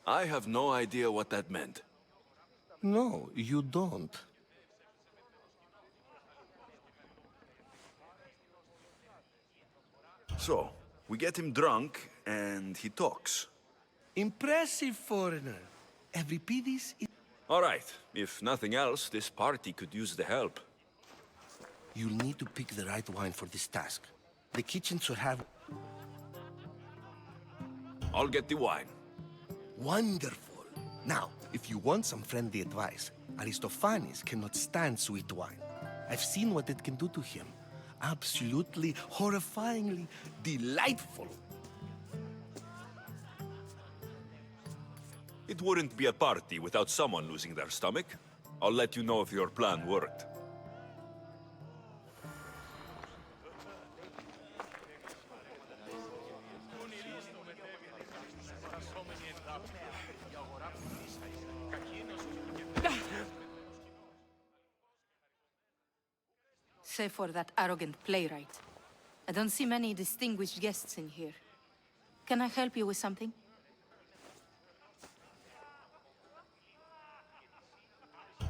I have no idea what that meant. No, you don't. So, we get him drunk, and he talks. Impressive foreigner. Every piece is... All right, if nothing else, this party could use the help. You'll need to pick the right wine for this task. The kitchen should have... I'll get the wine. Wonderful. Now, if you want some friendly advice, Aristophanes cannot stand sweet wine. I've seen what it can do to him. Absolutely, horrifyingly delightful. It wouldn't be a party without someone losing their stomach. I'll let you know if your plan worked. Save for that arrogant playwright. I don't see many distinguished guests in here. Can I help you with something?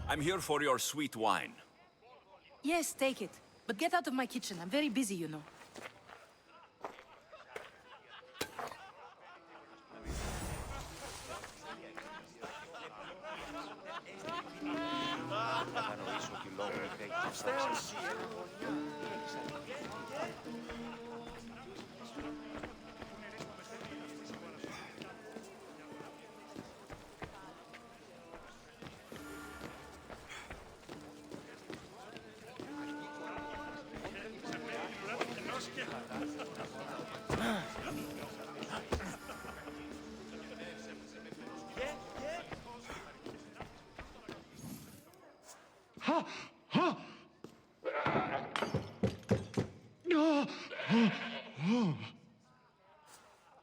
I'm here for your sweet wine. Yes, take it. But get out of my kitchen. I'm very busy, you know.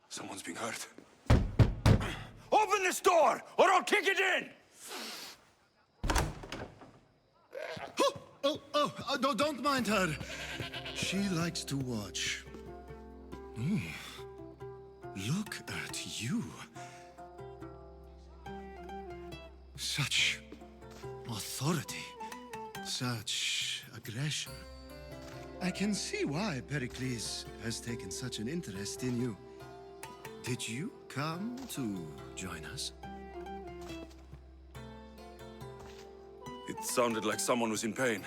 Someone's being hurt. Open this door, or I'll kick it in! No, don't mind her. She likes to watch. Look at you. Such authority, such aggression. I can see why Pericles has taken such an interest in you. Did you come to join us? It sounded like someone was in pain.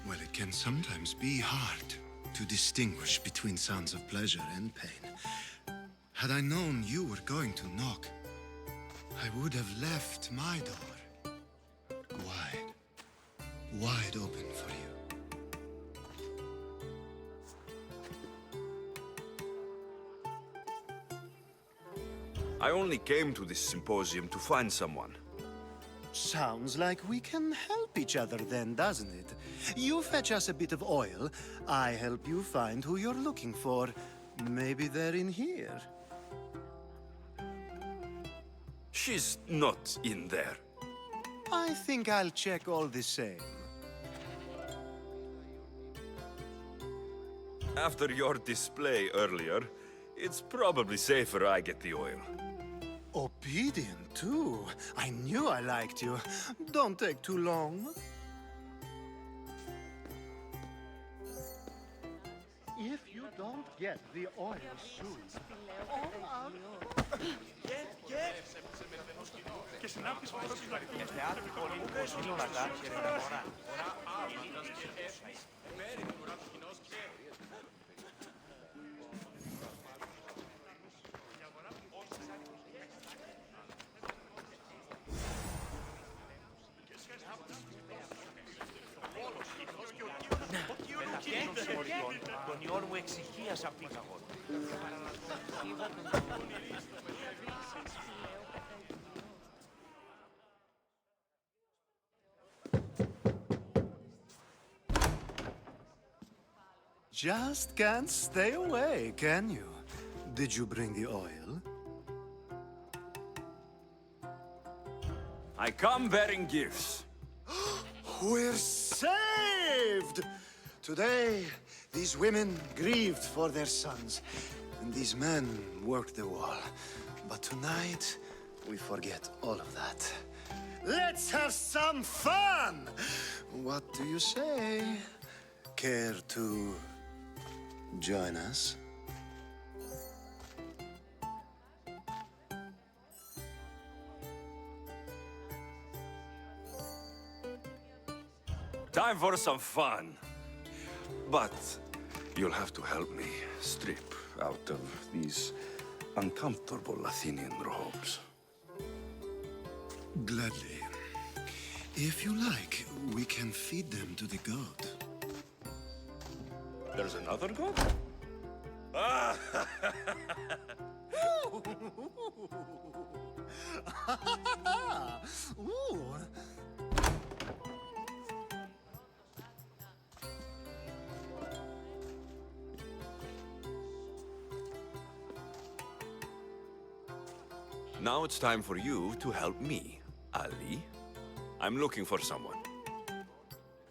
Well, it can sometimes be hard to distinguish between sounds of pleasure and pain. Had I known you were going to knock, I would have left my door wide open for you. I only came to this symposium to find someone. Sounds like we can help each other then, doesn't it? You fetch us a bit of oil, I help you find who you're looking for. Maybe they're in here. She's not in there. I think I'll check all the same. After your display earlier, it's probably safer I get the oil. Obedient, too. I knew I liked you. Don't take too long. If you don't get the oil soon, τον ιόν μου εξοικίασα πίγαγον. just can't stay away, can you? Did you bring the oil? I come bearing gifts. We're saved! Today, these women grieved for their sons, and these men worked the wall. But tonight, we forget all of that. Let's have some fun! What do you say? Care to join us? Time for some fun. But you'll have to help me strip out of these uncomfortable Athenian robes. Gladly. If you like, we can feed them to the god. There's another god? Ooh. Now it's time for you to help me, Ali. I'm looking for someone.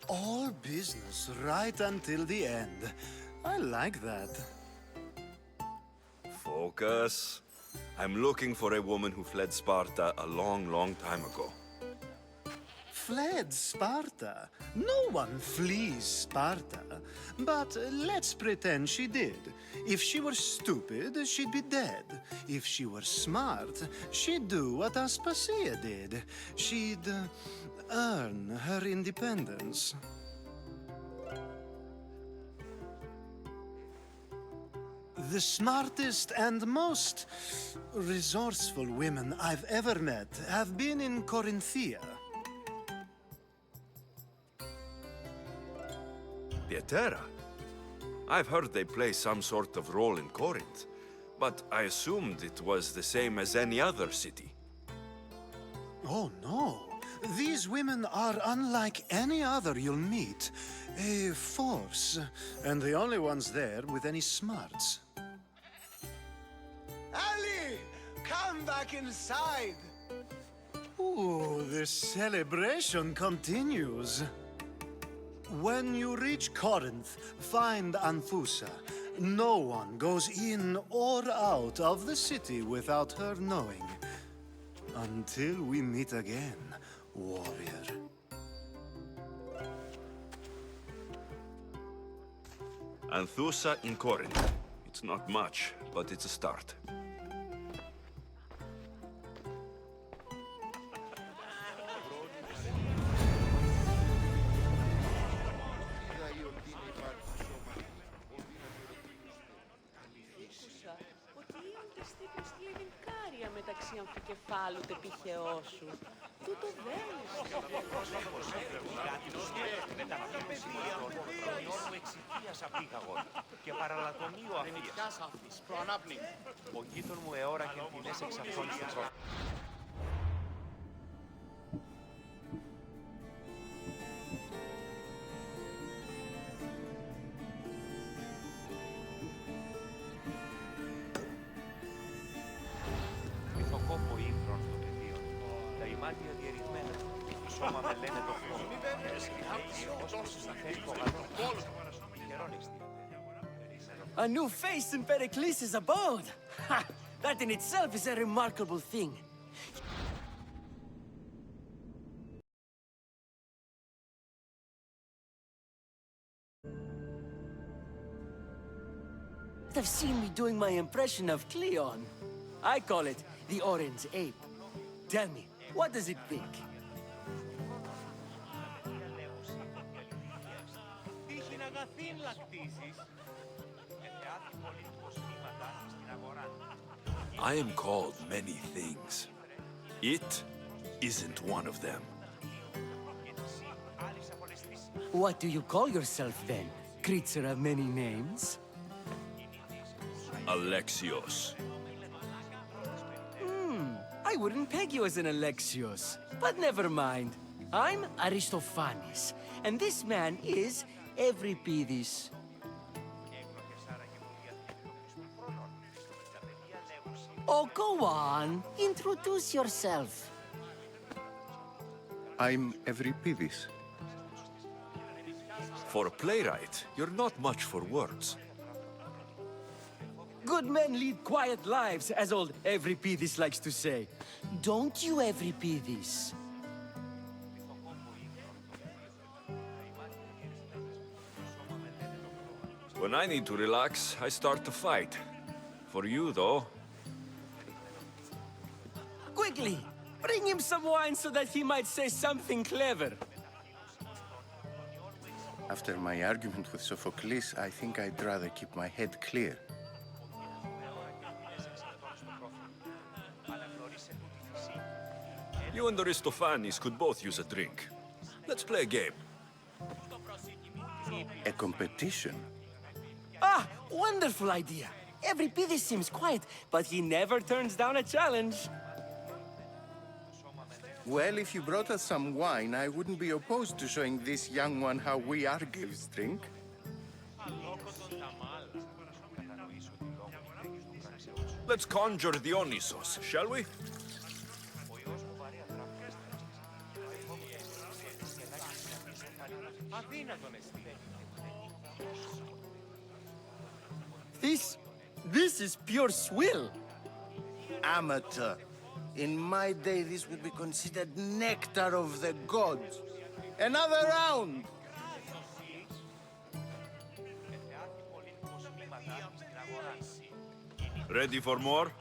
All business right until the end. I like that. Focus. I'm looking for a woman who fled Sparta a long, long time ago. Fled Sparta? No one flees Sparta. But let's pretend she did. If she were stupid, she'd be dead. If she were smart, she'd do what Aspasia did. She'd earn her independence. The smartest and most resourceful women I've ever met have been in Corinthia. Pietera? I've heard they play some sort of role in Corinth, but I assumed it was the same as any other city. Oh, no. These women are unlike any other you'll meet. A force, and the only ones there with any smarts. Ali! Come back inside! Ooh, the celebration continues. When you reach Corinth, find Anthusa. No one goes in or out of the city without her knowing. Until we meet again, warrior. Anthusa in Corinth. It's not much, but it's a start. Μεταξύ αμφικεφάλου τεπιχαιό σου. Τούτο δέλος. Και παραλατομείο αφίας. Ο γείτον μου εώρα και τινές εξαφών στο τρόπο. Μυθοκόπο ύδρων στο πεδίο. Τα ημάτια διερριγμένα. Το σώμα με λένε το φως. A new face in Pericles' abode! Ha! That in itself is a remarkable thing. Have seen me doing my impression of Cleon. I call it the Orange Ape. Tell me, what does it think? I am called many things. It isn't one of them. What do you call yourself then? Creature of many names? Alexios. I wouldn't peg you as an Alexios, but never mind. I'm Aristophanes, and this man is Euripides. Oh, go on. Introduce yourself. I'm Euripides. For a playwright, you're not much for words. Good men lead quiet lives, as old Evripidis likes to say. Don't you, Evripidis? When I need to relax, I start to fight. For you, though, Quickly! Bring him some wine so that he might say something clever. After my argument with Sophocles, I think I'd rather keep my head clear. you and Aristophanes could both use a drink. Let's play a game. A competition? Ah, wonderful idea. Evripidis seems quiet, but he never turns down a challenge. Well, if you brought us some wine, I wouldn't be opposed to showing this young one how we Argives drink. Let's conjure Dionysos, shall we? This is pure swill. Amateur. In my day, this would be considered nectar of the gods. Another round! Ready for more?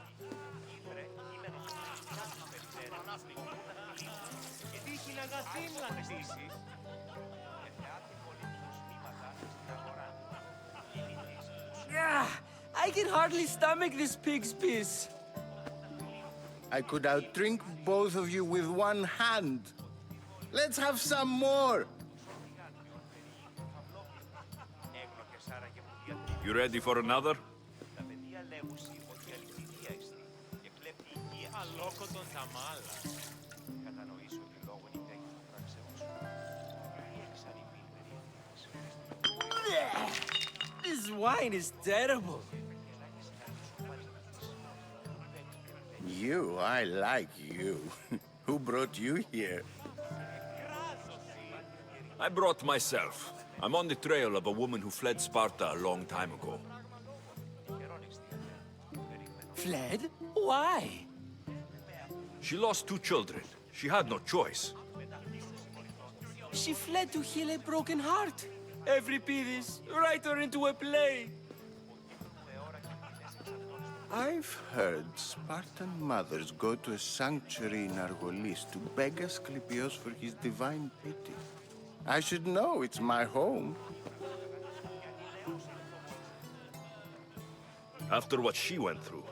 Yeah, I can hardly stomach this pig's piss. I could outdrink both of you with one hand. Let's have some more! You ready for another? This wine is terrible. You, I like you. Who brought you here? I brought myself. I'm on the trail of a woman who fled Sparta a long time ago. Fled? Why? She lost 2 children. She had no choice. She fled to heal a broken heart. Evripidis, write her into a play. I've heard Spartan mothers go to a sanctuary in Argolis to beg Asclepios for his divine pity. I should know, it's my home. After what she went through,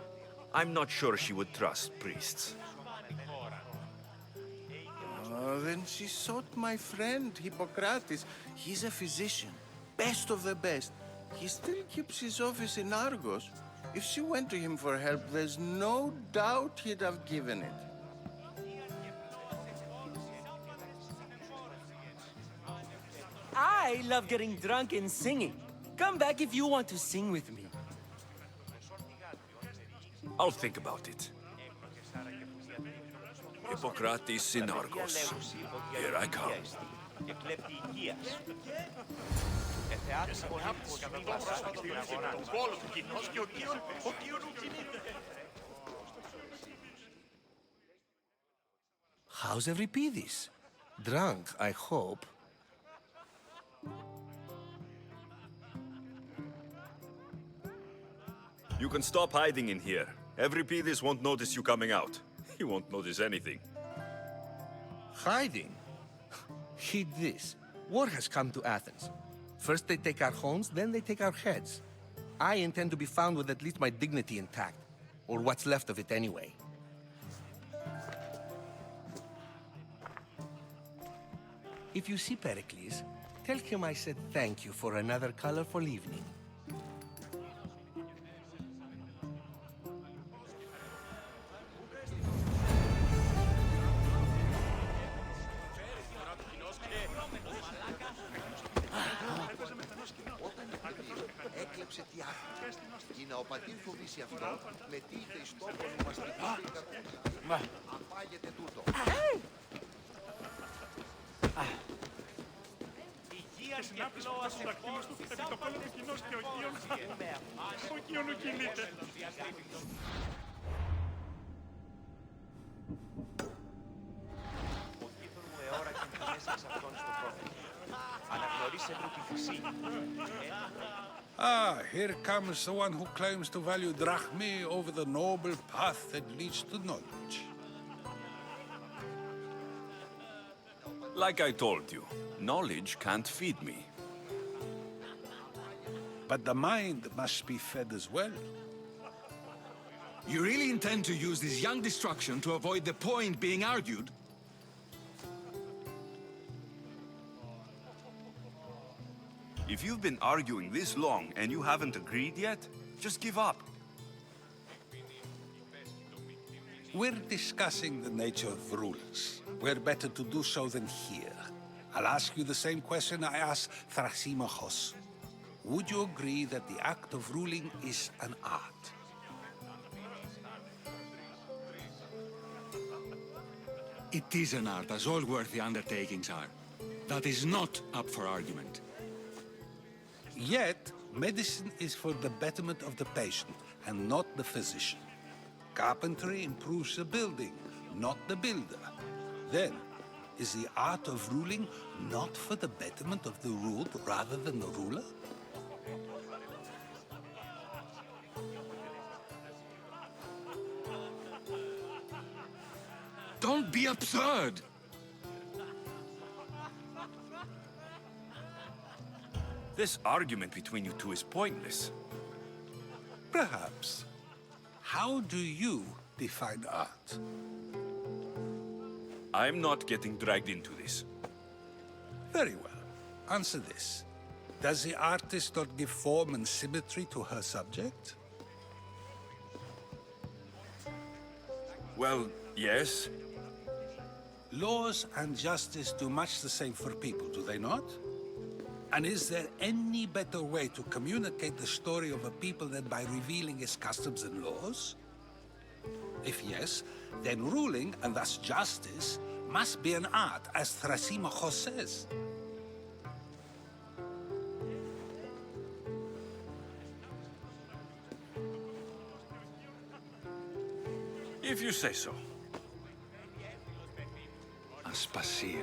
I'm not sure she would trust priests. Oh, then she sought my friend, Hippocrates. He's a physician, best of the best. He still keeps his office in Argos. If she went to him for help, there's no doubt he'd have given it. I love getting drunk and singing. Come back if you want to sing with me. I'll think about it. Hippocrates in Argos. Here I come. How's Evripidis? Drunk, I hope. You can stop hiding in here. Evripidis won't notice you coming out. He won't notice anything. Hiding? Heed this. War has come to Athens. First they take our homes, then they take our heads. I intend to be found with at least my dignity intact. Or what's left of it anyway. If you see Pericles, tell him I said thank you for another colorful evening. Έκλεψε τι άκρη. Η ναοπατήρ φοβήσει αυτό, μετήχε εις τόπον που μας πετύχει κακούργα. Απάγεται τούτο. και συνάπτυση του δακτύλου του επί το κόλλο του κοινός και ο Κίον κινείται. Ah, here comes the one who claims to value drachmae over the noble path that leads to knowledge. Like I told you, knowledge can't feed me. But the mind must be fed as well. You really intend to use this young destruction to avoid the point being argued? If you've been arguing this long and you haven't agreed yet, just give up. We're discussing the nature of rules. We're better to do so than here. I'll ask you the same question I asked Thrasymachos. Would you agree that the act of ruling is an art? It is an art, as all worthy undertakings are. That is not up for argument. Yet, medicine is for the betterment of the patient and not the physician. Carpentry improves the building, not the builder. Then, is the art of ruling not for the betterment of the ruled rather than the ruler? Don't be absurd! This argument between you two is pointless. Perhaps. How do you define art? I'm not getting dragged into this. Very well. Answer this. Does the artist not give form and symmetry to her subject? Well, yes. Laws and justice do much the same for people, do they not? And is there any better way to communicate the story of a people than by revealing its customs and laws? If yes, then ruling, and thus justice, must be an art, as Thrasymachos says. If you say so. Aspasia.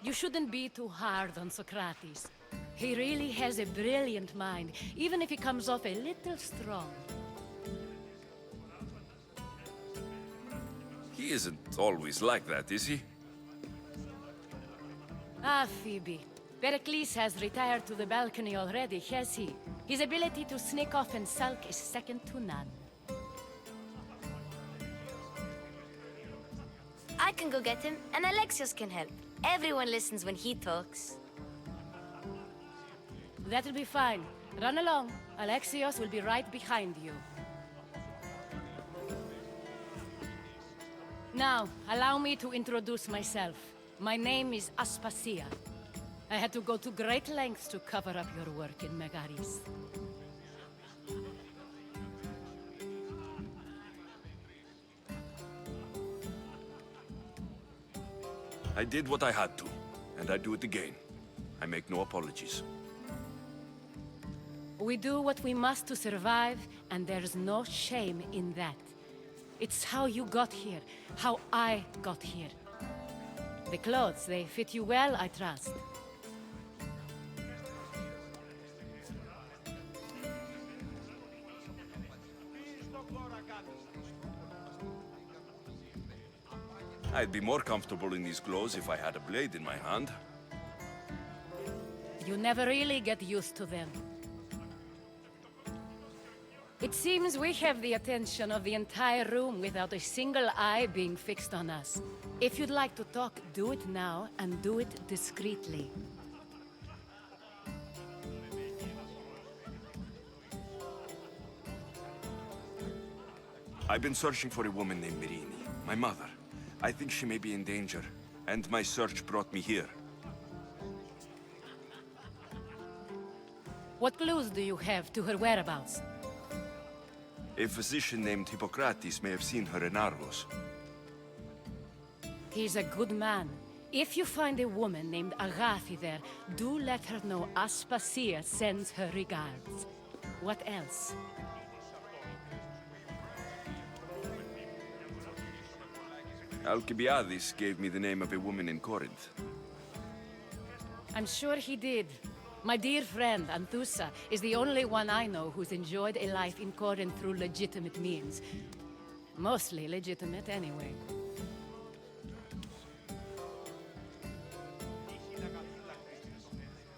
You shouldn't be too hard on Socrates. He really has a brilliant mind, even if he comes off a little strong. He isn't always like that, is he? Ah, Phoebe. Pericles has retired to the balcony already, has he? His ability to sneak off and sulk is second to none. I can go get him, and Alexios can help. Everyone listens when he talks. That'll be fine. Run along. Alexios will be right behind you. Now, allow me to introduce myself. My name is Aspasia. I had to go to great lengths to cover up your work in Megaris. I did what I had to, and I do it again. I make no apologies. We do what we must to survive, and there's no shame in that. It's how you got here, how I got here. The clothes, they fit you well, I trust. I'd be more comfortable in these clothes if I had a blade in my hand. You never really get used to them. It seems we have the attention of the entire room without a single eye being fixed on us. If you'd like to talk, do it now, and do it discreetly. I've been searching for a woman named Mirini, my mother. I think she may be in danger, and my search brought me here. What clues do you have to her whereabouts? A physician named Hippocrates may have seen her in Argos. He's a good man. If you find a woman named Agathi there, do let her know Aspasia sends her regards. What else? Alcibiades gave me the name of a woman in Corinth. I'm sure he did. My dear friend, Anthusa, is the only one I know who's enjoyed a life in Corinth through legitimate means. Mostly legitimate, anyway.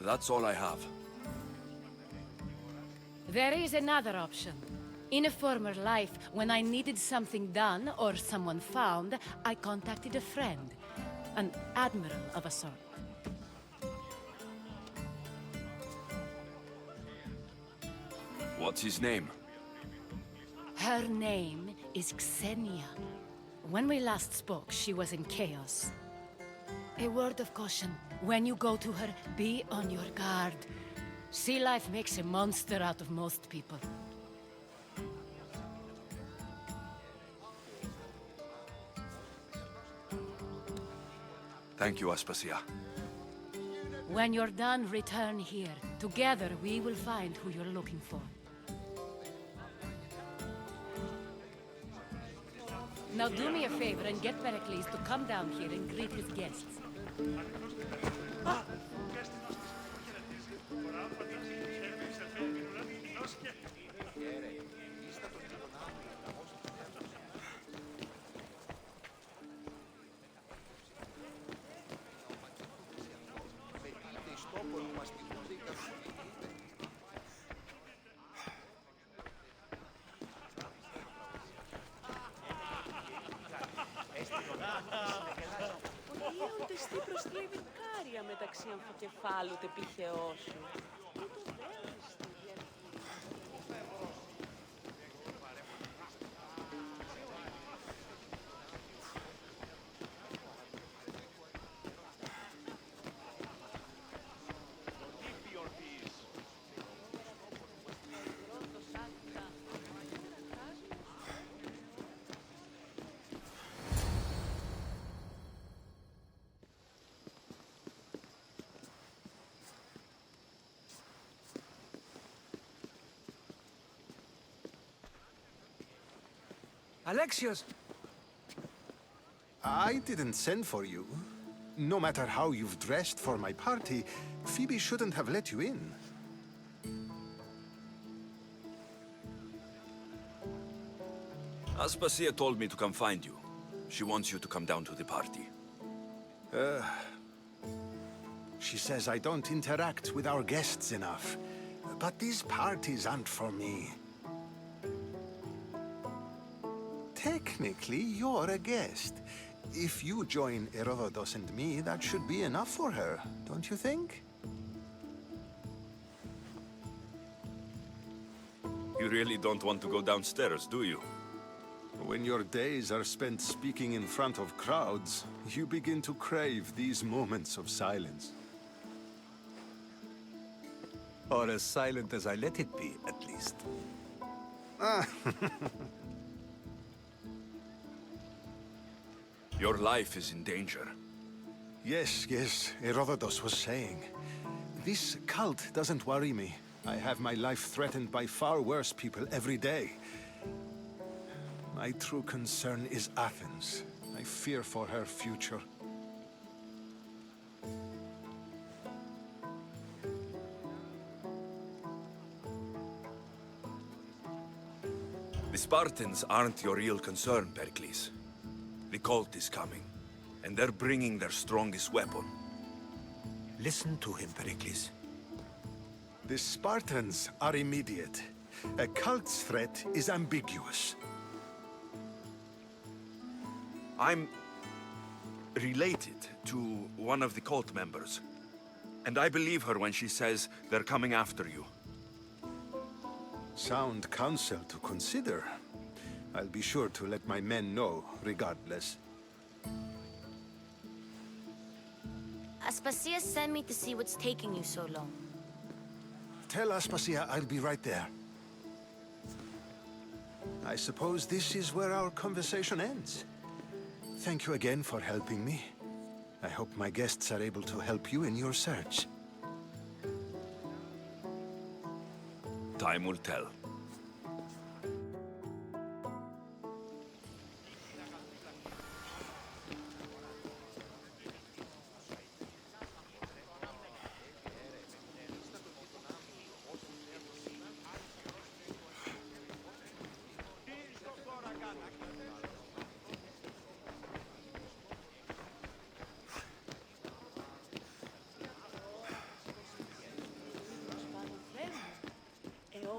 That's all I have. There is another option. In a former life, when I needed something done or someone found, I contacted a friend. An admiral of a sort. What's his name? Her name is Xenia. When we last spoke, she was in chaos. A word of caution. When you go to her, be on your guard. Sea life makes a monster out of most people. Thank you, Aspasia. When you're done, return here. Together, we will find who you're looking for. Now do me a favor and get Pericles to come down here and greet his guests. Τι προσκλέβει κάρια μεταξύ αμφικεφάλου τεπιχαιώσου. Πού το δέχεις στη Alexios! I didn't send for you. No matter how you've dressed for my party, Phoebe shouldn't have let you in. Aspasia told me to come find you. She wants you to come down to the party. She says I don't interact with our guests enough. But these parties aren't for me. Technically, you're a guest. If you join Herodotus and me, that should be enough for her, don't you think? You really don't want to go downstairs, do you? When your days are spent speaking in front of crowds, you begin to crave these moments of silence. Or as silent as I let it be, at least. Your life is in danger. Yes, Herodotus was saying. This cult doesn't worry me. I have my life threatened by far worse people every day. My true concern is Athens. I fear for her future. The Spartans aren't your real concern, Pericles. The cult is coming, and they're bringing their strongest weapon. Listen to him, Pericles. The Spartans are immediate. A cult's threat is ambiguous. I'm related to one of the cult members. And I believe her when she says they're coming after you. Sound counsel to consider. I'll be sure to let my men know, regardless. Aspasia sent me to see what's taking you so long. Tell Aspasia I'll be right there. I suppose this is where our conversation ends. Thank you again for helping me. I hope my guests are able to help you in your search. Time will tell.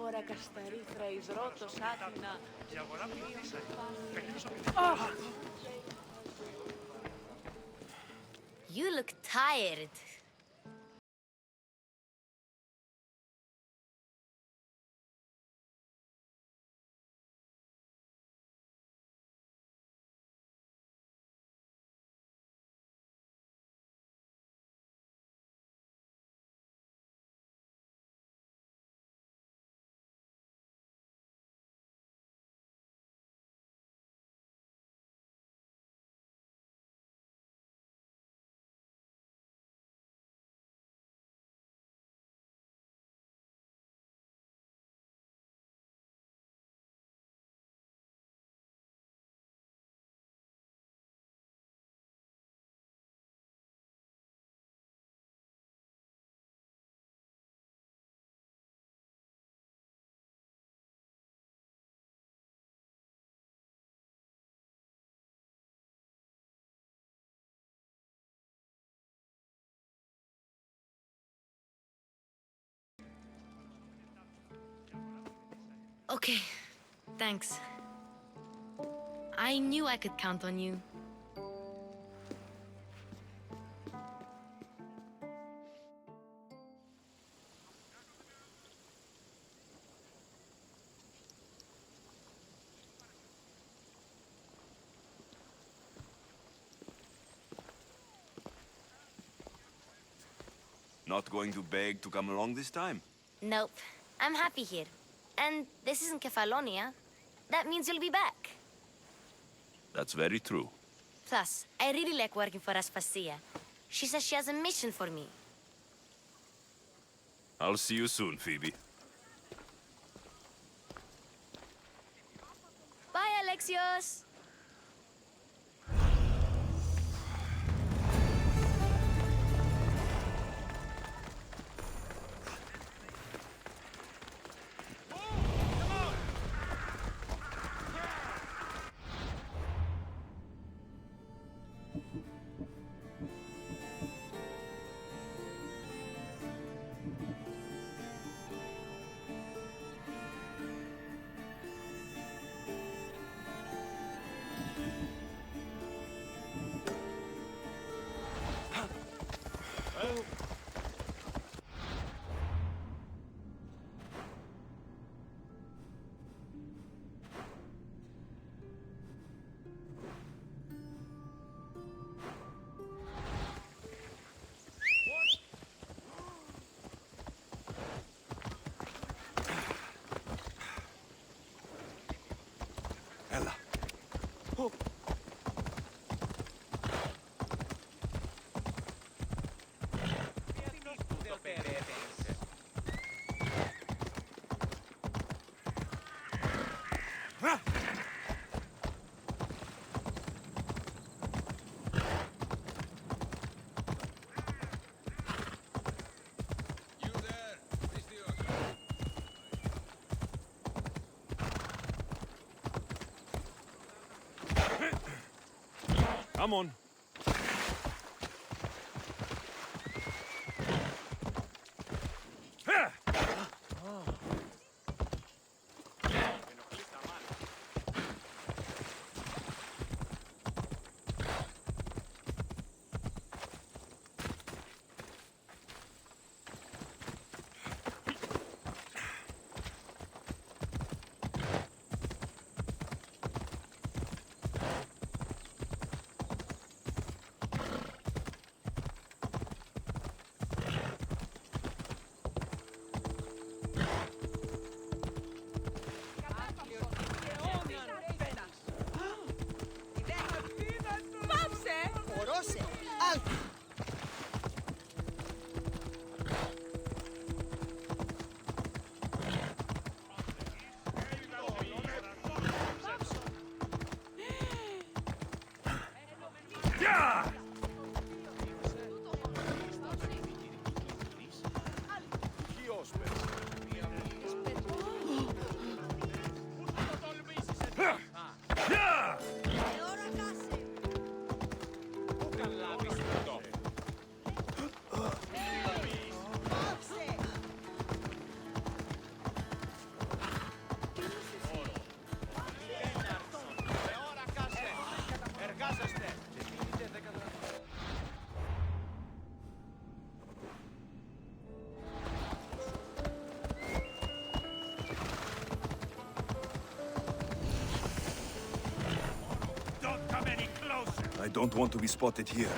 Ώρα κασταρίθρα εις ρώτος άτινα. You look tired. Okay, thanks. I knew I could count on you. Not going to beg to come along this time? Nope. I'm happy here. And this isn't Kefalonia. That means you'll be back. That's very true. Plus, I really like working for Aspasia. She says she has a mission for me. I'll see you soon, Phoebe. Bye, Alexios! Ella. Come on. I don't want to be spotted here.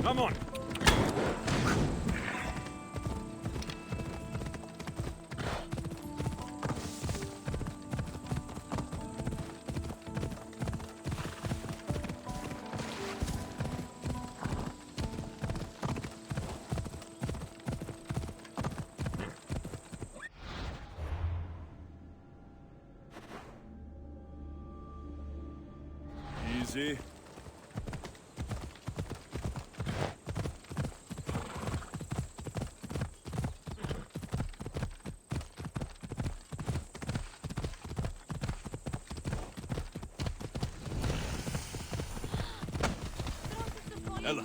Come on. Easy. Ella.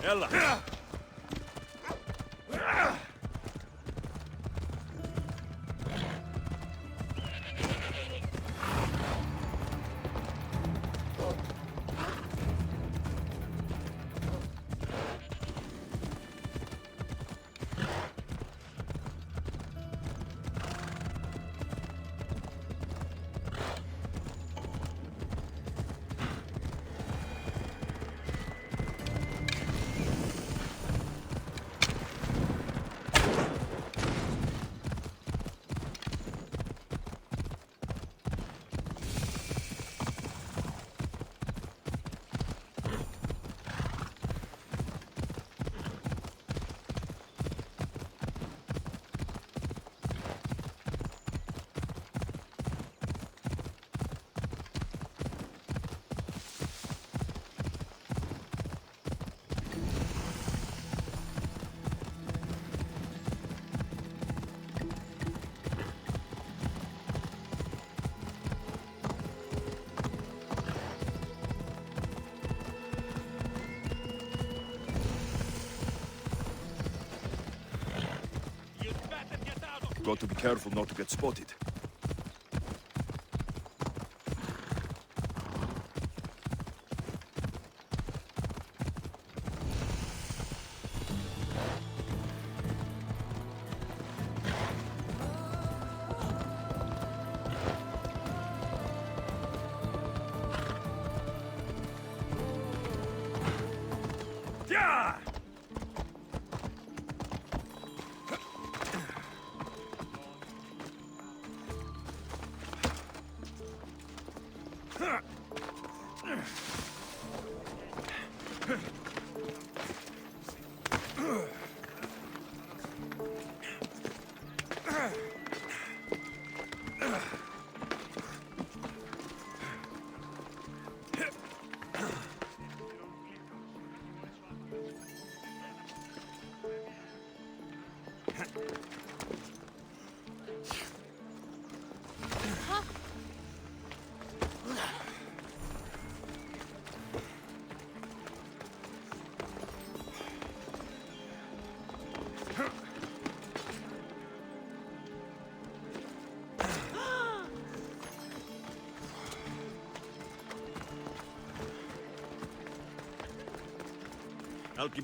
Ella. got to be careful not to get spotted.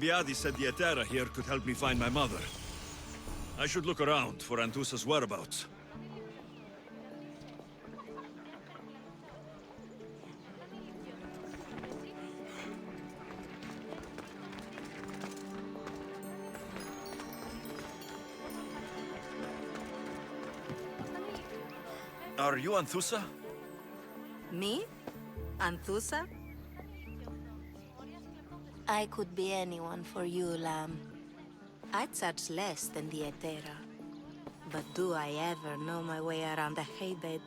Alcibiades said the Etera here could help me find my mother. I should look around for Anthusa's whereabouts. Are you Anthusa? Me? Anthusa? I could be anyone for you, Lamb. I charge less than the Etera. But do I ever know my way around a haybed?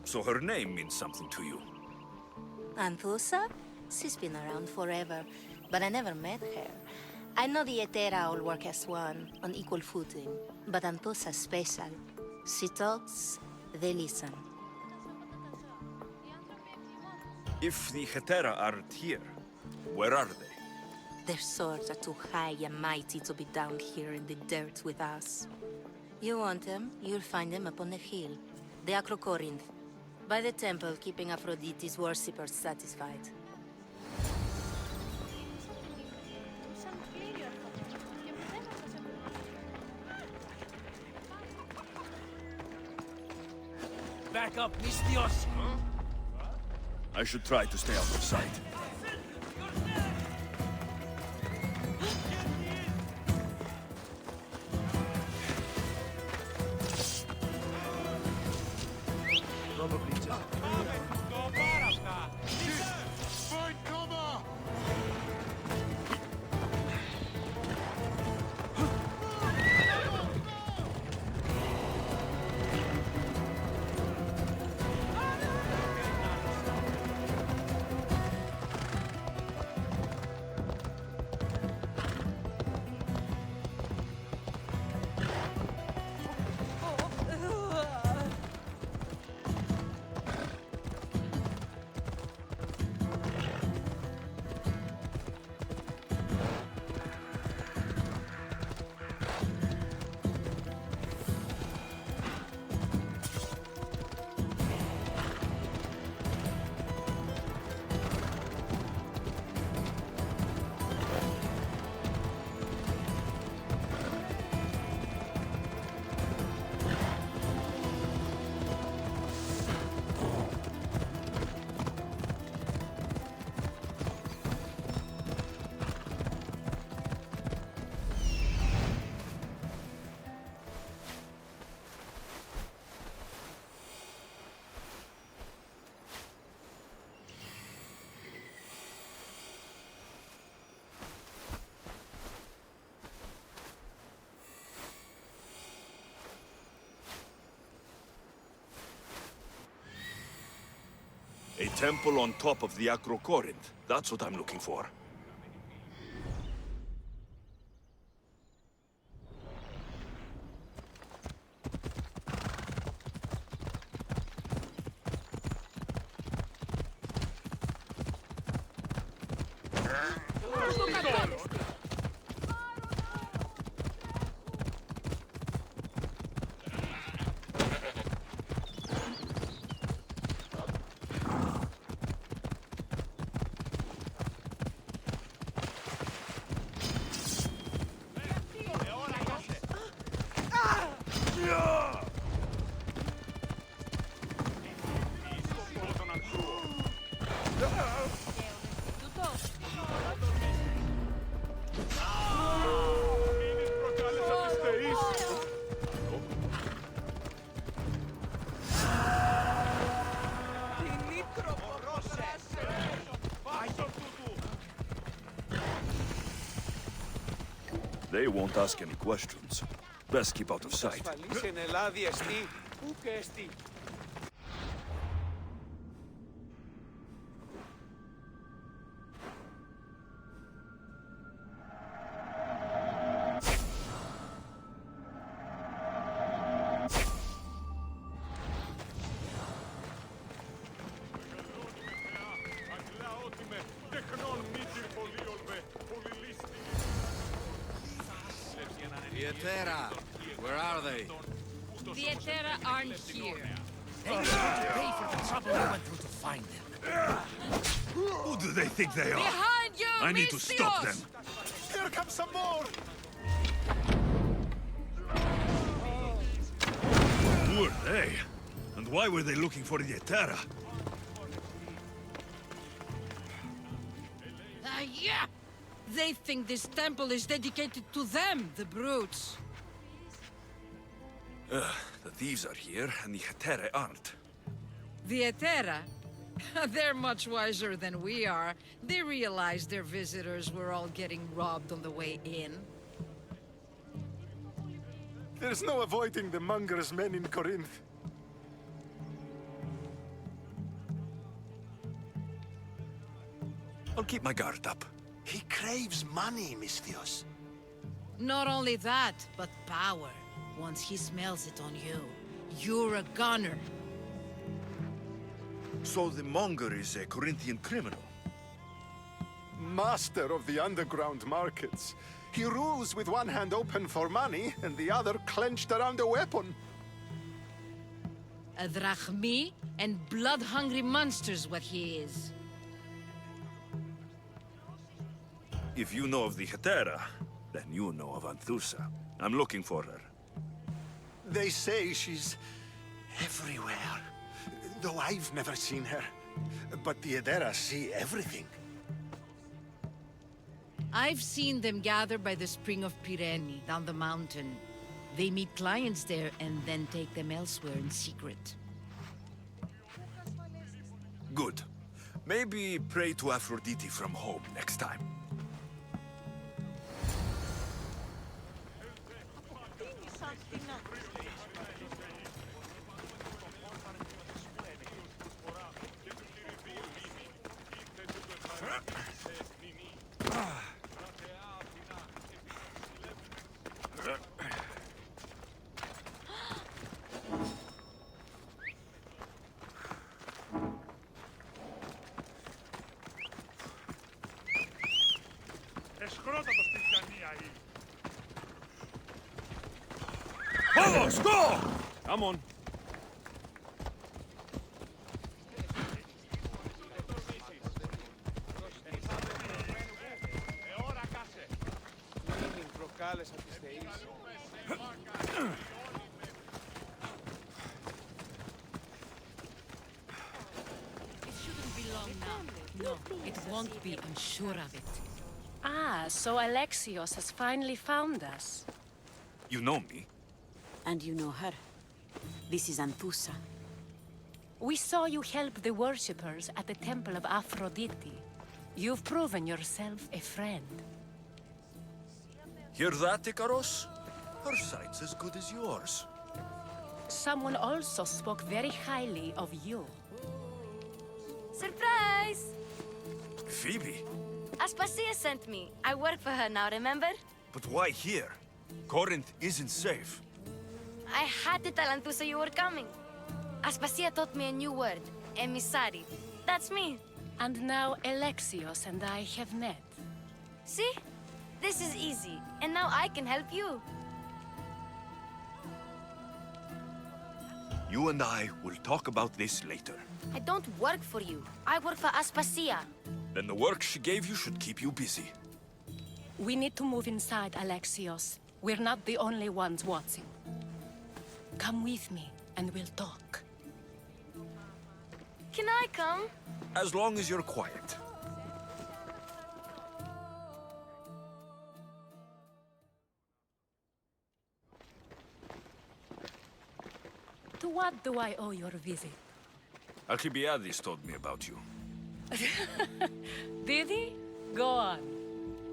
So her name means something to you? Anthusa? She's been around forever, but I never met her. I know the Etera all work as one, on equal footing. But Anthusa's special. She talks, they listen. If the Hetera aren't here, where are they? Their swords are too high and mighty to be down here in the dirt with us. You want them, you'll find them up on the hill. The Acrocorinth. By the temple, keeping Aphrodite's worshippers satisfied. Back up, Mistios! I should try to stay out of sight. Probably just... Find cover! A temple on top of the Acrocorinth. That's what I'm looking for. They won't ask any questions. Best keep out of sight. Ασφαλής εν Ελλάδη εστί, πού και εστί. Vietera, where are they? The Etera aren't here. They need to pay for the trouble we went through to find them. Who do they think they are? Behind you, I need to stop them. Here comes some more! Who are they? And why were they looking for Vietera? Yeah! They think this temple is dedicated to them, the brutes. The thieves are here, and the Hetere aren't. The Etera? They're much wiser than we are. They realized their visitors were all getting robbed on the way in. There's no avoiding the monger's men in Corinth. I'll keep my guard up. He craves money, Misthios. Not only that, but power. Once he smells it on you, you're a gunner. So the monger is a Corinthian criminal? Master of the underground markets. He rules with one hand open for money and the other clenched around a weapon. A drachmi and blood-hungry monster's what he is. If you know of the Hetera, then you know of Anthusa. I'm looking for her. They say she's everywhere, though I've never seen her. But the Edera see everything. I've seen them gather by the spring of Pirene, down the mountain. They meet clients there and then take them elsewhere in secret. Good. Maybe pray to Aphrodite from home next time. Vamos, go! Come on. No, it won't be, I'm sure of it. Ah, so Alexios has finally found us. You know me? And you know her. This is Anthusa. We saw you help the worshippers at the temple of Aphrodite. You've proven yourself a friend. Hear that, Ikaros? Her sight's as good as yours. Someone also spoke very highly of you. Surprise! Phoebe? Aspasia sent me. I work for her now, remember? But why here? Corinth isn't safe. I had to tell Anthusa you were coming. Aspasia taught me a new word, emissary. That's me. And now Alexios and I have met. See? This is easy, and now I can help you. You and I will talk about this later. I don't work for you. I work for Aspasia. Then the work she gave you should keep you busy. We need to move inside, Alexios. We're not the only ones watching. Come with me, and we'll talk. Can I come? As long as you're quiet. To what do I owe your visit? Alcibiades told me about you. Did he? Go on.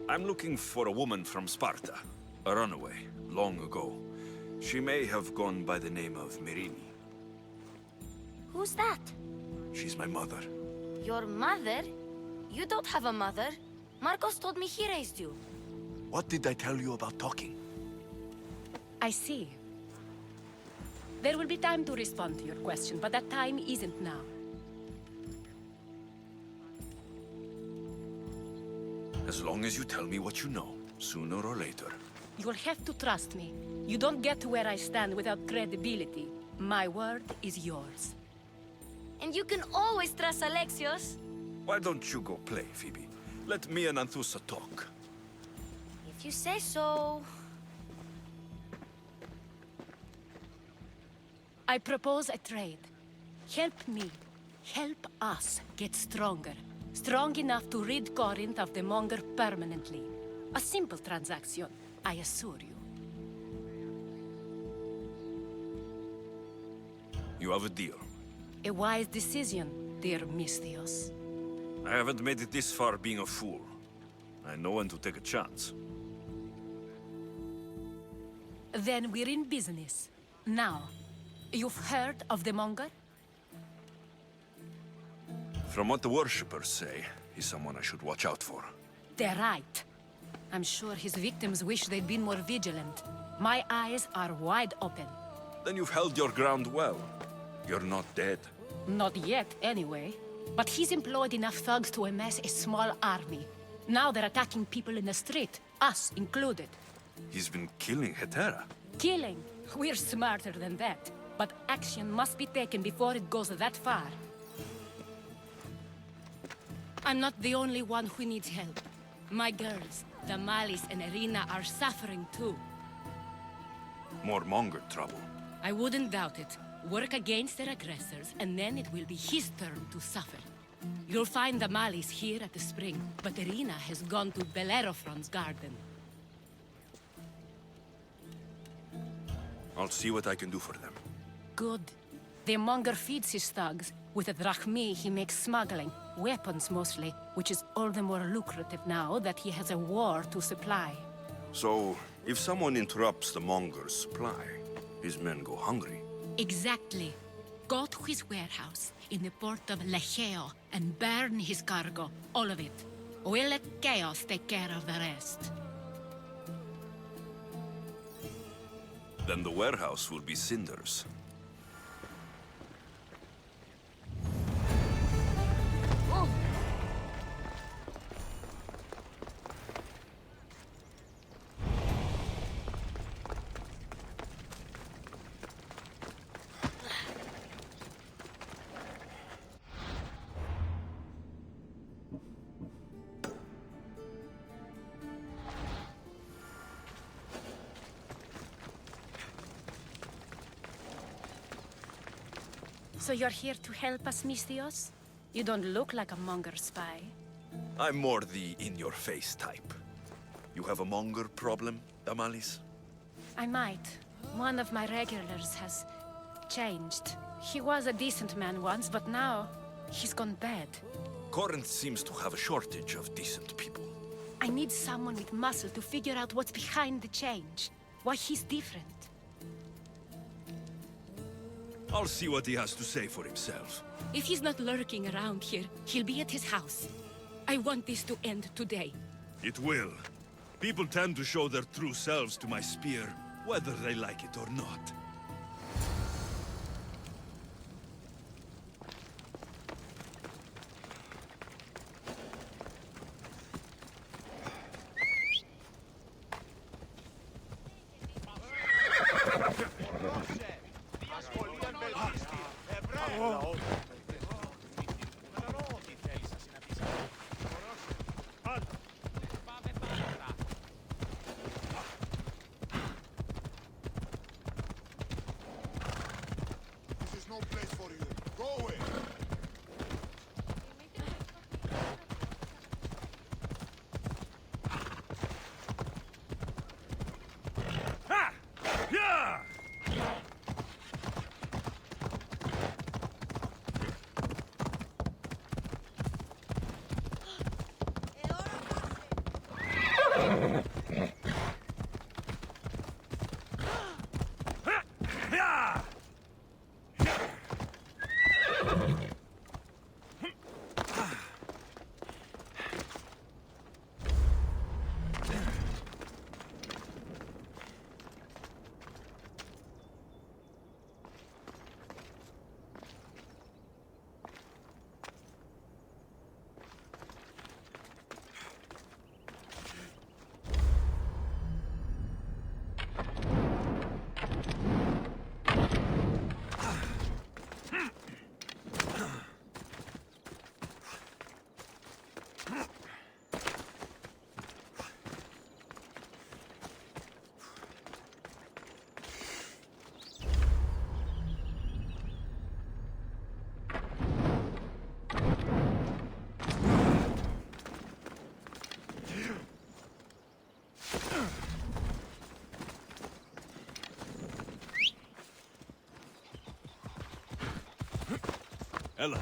I'm looking for a woman from Sparta. A runaway, long ago. She may have gone by the name of Merini. Who's that? She's my mother. Your mother? You don't have a mother. Marcos told me he raised you. What did I tell you about talking? I see. There will be time to respond to your question, but that time isn't now. As long as you tell me what you know, sooner or later. You'll have to trust me. You don't get to where I stand without credibility. My word is yours. And you can always trust Alexios. Why don't you go play, Phoebe? Let me and Anthusa talk. If you say so. I propose a trade. Help me. Help us get stronger. Strong enough to rid Corinth of the Monger permanently. A simple transaction, I assure you. You have a deal. A wise decision, dear Misthios. I haven't made it this far being a fool. I know when to take a chance. Then we're in business. Now, you've heard of the Monger? From what the worshippers say, he's someone I should watch out for. They're right. I'm sure his victims wish they'd been more vigilant. My eyes are wide open. Then you've held your ground well. You're not dead. Not yet, anyway. But he's employed enough thugs to amass a small army. Now they're attacking people in the street, us included. He's been killing Hetera. Killing? We're smarter than that. But action must be taken before it goes that far. I'm not the only one who needs help. My girls, Damalis and Irina, are suffering too. More Monger trouble. I wouldn't doubt it. Work against their aggressors, and then it will be his turn to suffer. You'll find Damalis here at the spring, but Irina has gone to Bellerophon's garden. I'll see what I can do for them. Good. The Monger feeds his thugs. With the drachmi, he makes smuggling. Weapons, mostly, which is all the more lucrative now that he has a war to supply. So, if someone interrupts the Monger's supply, his men go hungry. Exactly. Go to his warehouse in the port of Lecheo and burn his cargo, all of it. We'll let chaos take care of the rest. Then the warehouse will be cinders. So you're here to help us, Misthios? You don't look like a Monger spy. I'm more the in-your-face type. You have a Monger problem, Damalis? I might. One of my regulars has changed. He was a decent man once, but now he's gone bad. Corinth seems to have a shortage of decent people. I need someone with muscle to figure out what's behind the change. Why he's different. I'll see what he has to say for himself. If he's not lurking around here, he'll be at his house. I want this to end today. It will. People tend to show their true selves to my spear, whether they like it or not. Ella.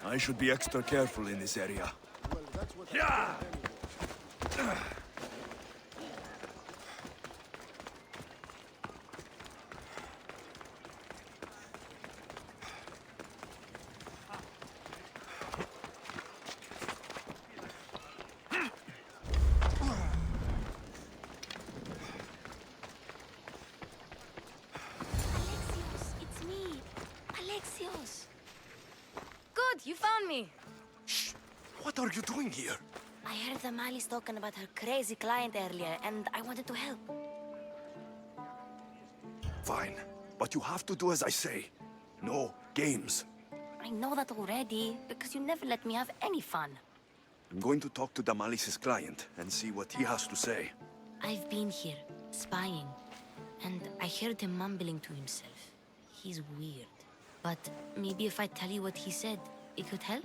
I should be extra careful in this area. Yeah! It's me, Alexios. Good, you found me. What are you doing here? I heard Damalis talking about her crazy client earlier, and I wanted to help. Fine, but you have to do as I say. No games. I know that already, because you never let me have any fun. I'm going to talk to Damalis' client and see what he has to say. I've been here, spying, and I heard him mumbling to himself. He's weird. But maybe if I tell you what he said, it could help?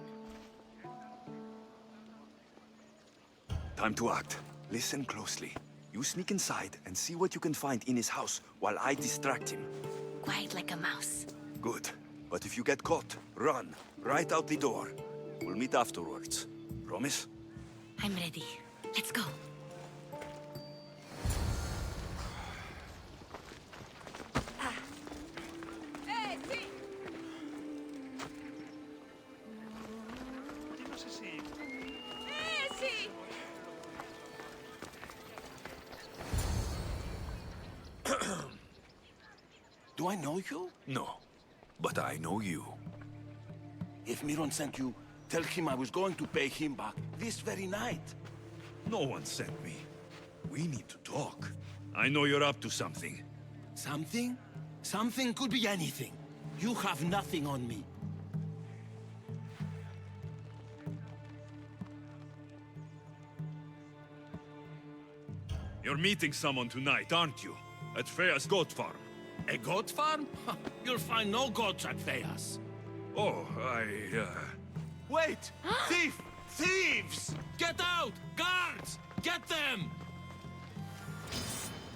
Time to act. Listen closely. You sneak inside and see what you can find in his house while I distract him. Quiet like a mouse. Good. But if you get caught, run. Right out the door. We'll meet afterwards. Promise? I'm ready. Let's go. Do I know you? No. But I know you. If Miron sent you, tell him I was going to pay him back this very night. No one sent me. We need to talk. I know you're up to something. Something? Something could be anything. You have nothing on me. You're meeting someone tonight, aren't you? At Freya's goat farm. A goat farm? You'll find no goats at Theas. Oh, Wait! Thief! Thieves! Get out! Guards! Get them!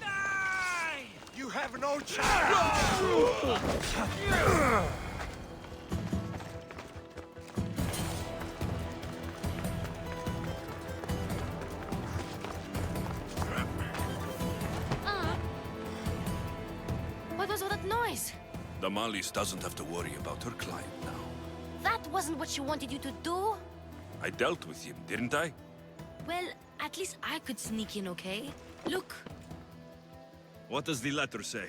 Die! You have no chance! What was all that noise? Damalis doesn't have to worry about her client now. That wasn't what she wanted you to do. I dealt with him, didn't I? Well, at least I could sneak in, okay? Look, What does the letter say?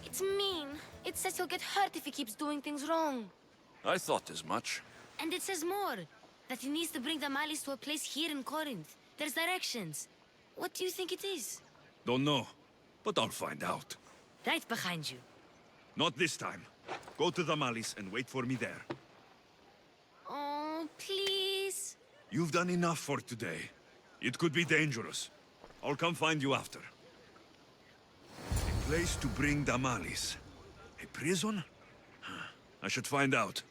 it's mean. It says he'll get hurt if he keeps doing things wrong. I thought as much. And it says more. That he needs to bring Damalis to a place here in Corinth. There's directions. What do you think it is? Don't know, but I'll find out. Right behind you. Not this time. Go to Damalis and wait for me there. Oh, please. You've done enough for today. It could be dangerous. I'll come find you after. A place to bring Damalis. A prison? I should find out.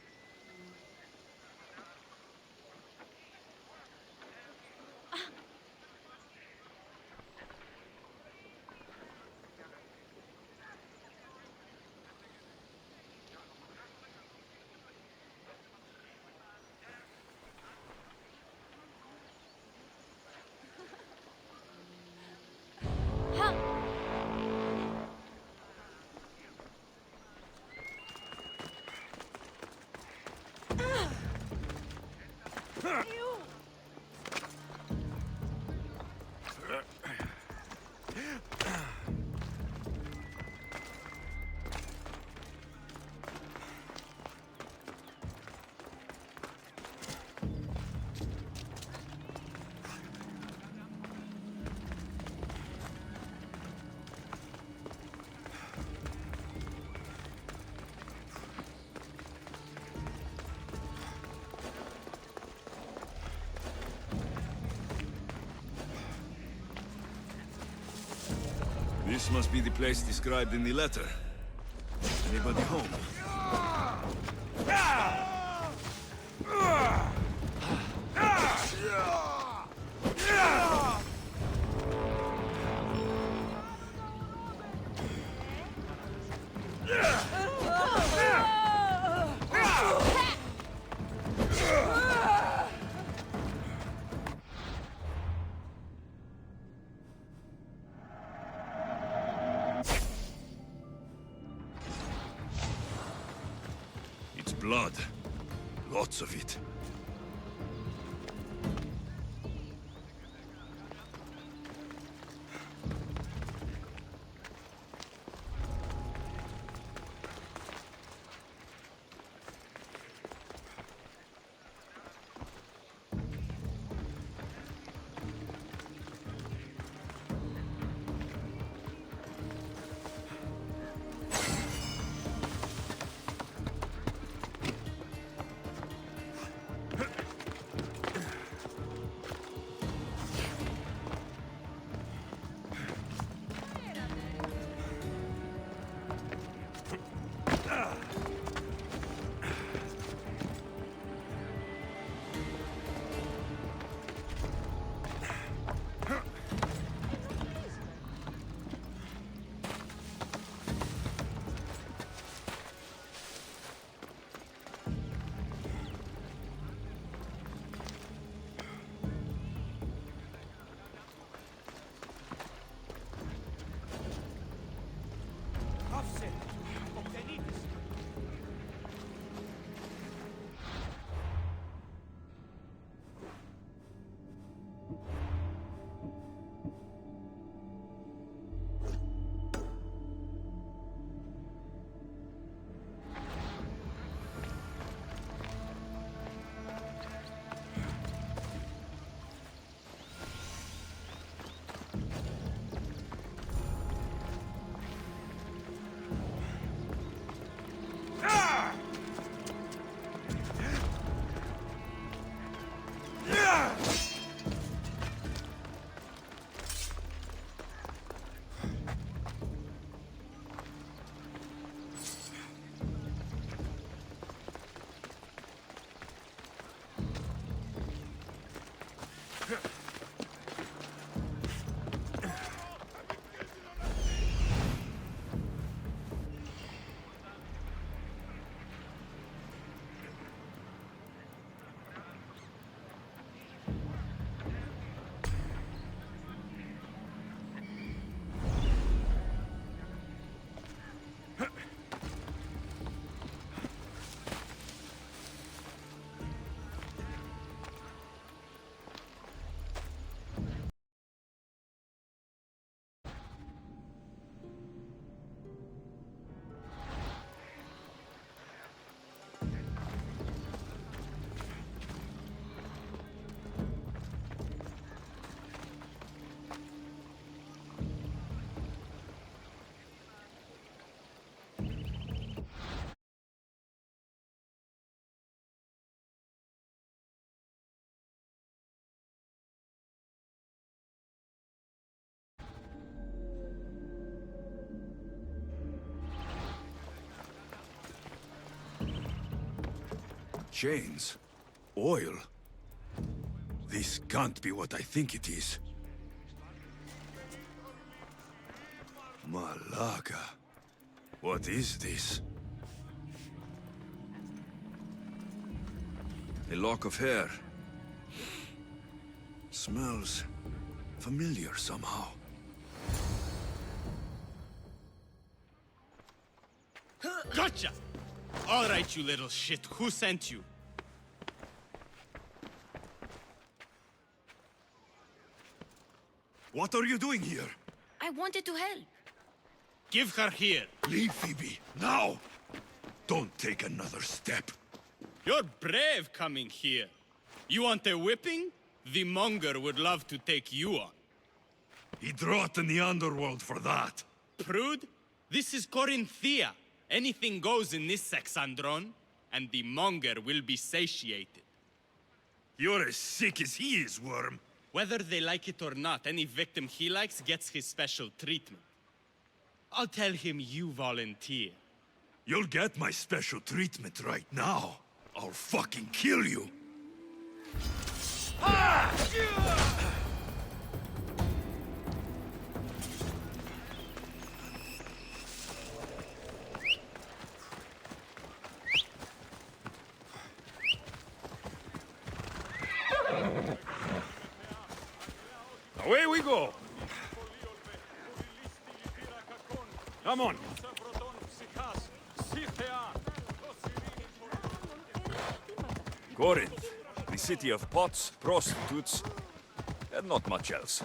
This must be the place described in the letter. Anybody home? It's blood. Lots of it. Chains? Oil? This can't be what I think it is. Malaga. What is this? A lock of hair. Smells familiar somehow. Gotcha! All right, you little shit. Who sent you? What are you doing here? I wanted to help. Give her here. Leave, Phoebe, now! Don't take another step. You're brave coming here. You want a whipping? The Monger would love to take you on. He'd rot in the underworld for that. Prude, this is Corinthia. Anything goes in this Sexandron, and the Monger will be satiated. You're as sick as he is, Worm. Whether they like it or not, any victim he likes gets his special treatment. I'll tell him you volunteer. You'll get my special treatment right now. I'll fucking kill you. Away we go. Come on. Corinth, the city of pots, prostitutes, and not much else.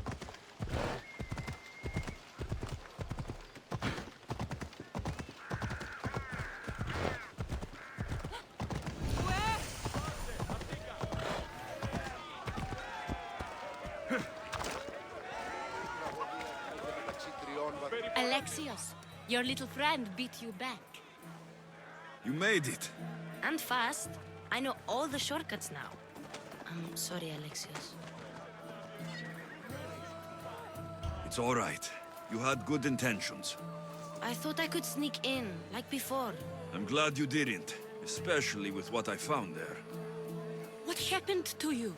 Alexios, your little friend beat you back. You made it. And fast. I know all the shortcuts now. I'm sorry, Alexios. It's all right. You had good intentions. I thought I could sneak in, like before. I'm glad you didn't, especially with what I found there. What happened to you?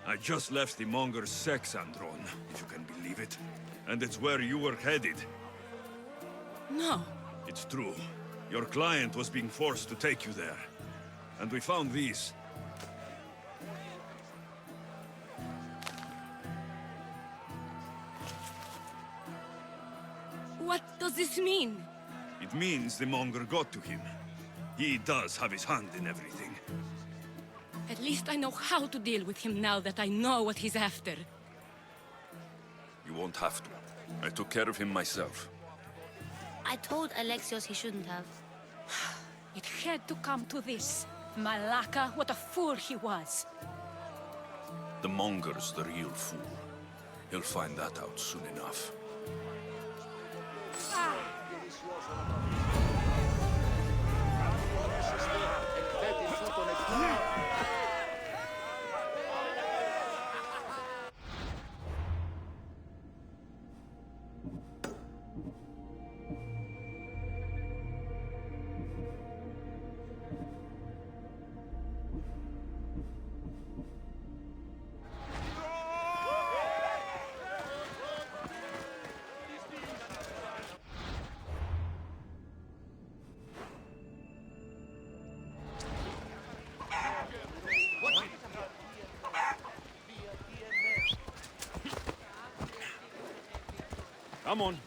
I just left the Monger's sex andron, if you can believe it. And it's where you were headed. No. It's true. Your client was being forced to take you there. And we found these. What does this mean? It means the Monger got to him. He does have his hand in everything. At least I know how to deal with him now that I know what he's after. You won't have to. I took care of him myself. I told Alexios he shouldn't have. It had to come to this. Malaka, what a fool he was. The Monger's the real fool. He'll find that out soon enough. Come on.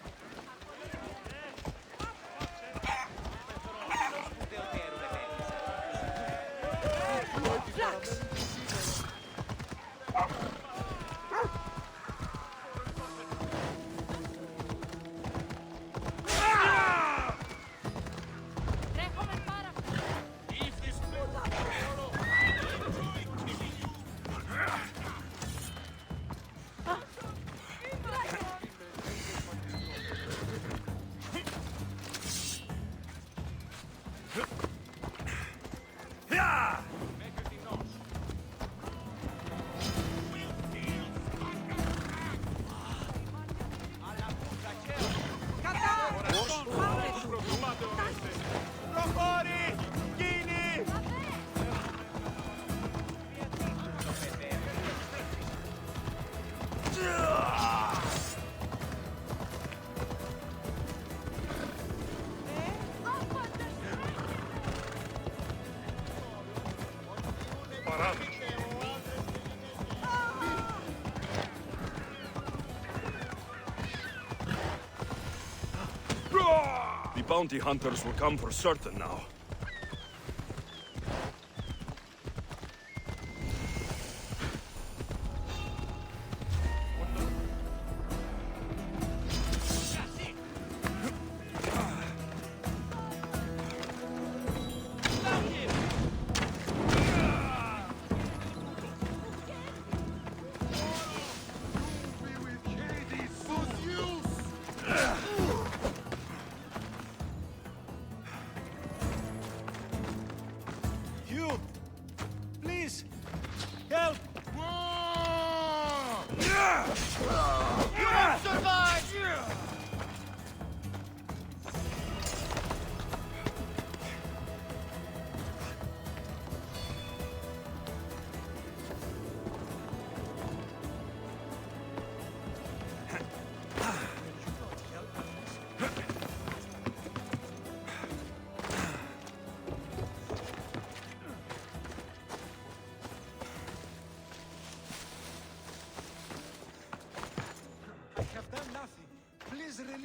The bounty hunters will come for certain now.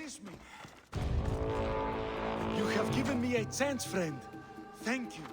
release me. You have given me a chance, friend. Thank you.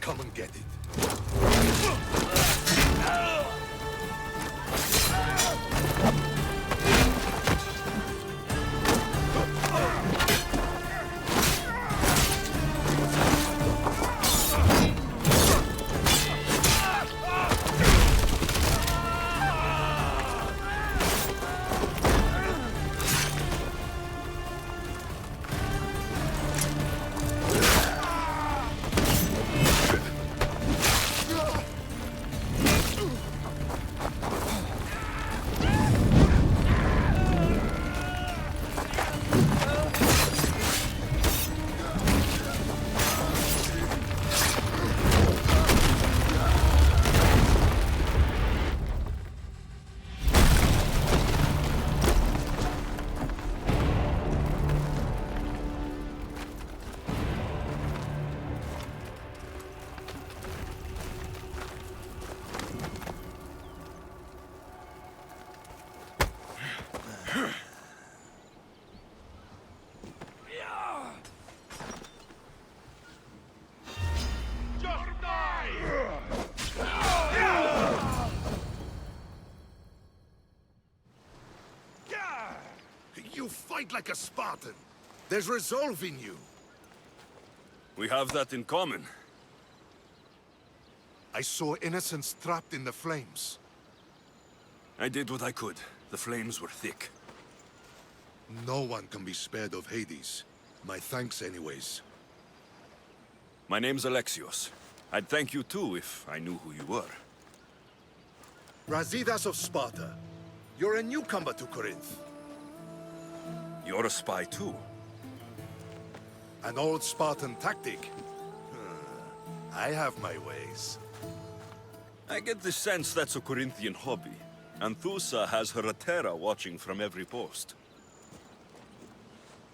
Come and get it. You fight like a Spartan. There's resolve in you. We have that in common. I saw innocents trapped in the flames. I did what I could. The flames were thick. No one can be spared of Hades. My thanks anyways. My name's Alexios. I'd thank you too if I knew who you were. Razidas of Sparta. You're a newcomer to Corinth. You're a spy too. An old Spartan tactic. I have my ways. I get the sense that's a Corinthian hobby. Anthusa has her Atera watching from every post.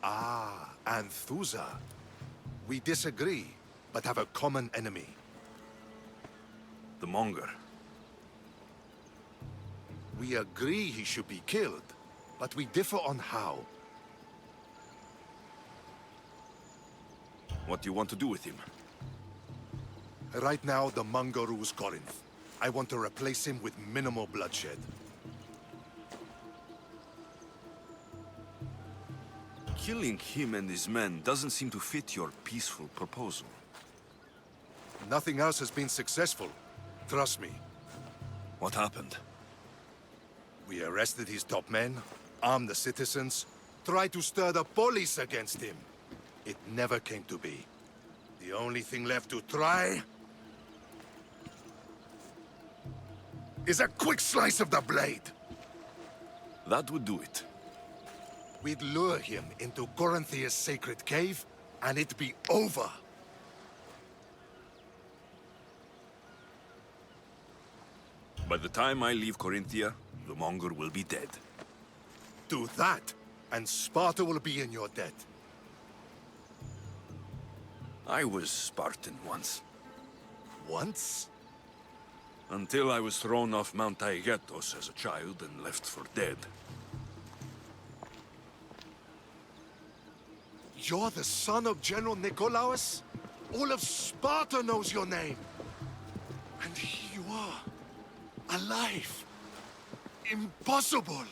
Ah, Anthusa. We disagree, but have a common enemy. The Monger. We agree he should be killed, but we differ on how. What do you want to do with him? Right now, the Monger rules Corinth. I want to replace him with minimal bloodshed. Killing him and his men doesn't seem to fit your peaceful proposal. Nothing else has been successful. Trust me. What happened? We arrested his top men, armed the citizens, tried to stir the police against him. It never came to be. The only thing left to try is a quick slice of the blade. That would do it. We'd lure him into Corinthia's sacred cave, and it'd be over. By the time I leave Corinthia, the Monger will be dead. Do that, and Sparta will be in your debt. I was Spartan once. Once? Until I was thrown off Mount Taygetos as a child and left for dead. You're the son of General Nikolaos? All of Sparta knows your name. And here you are, alive. Impossible.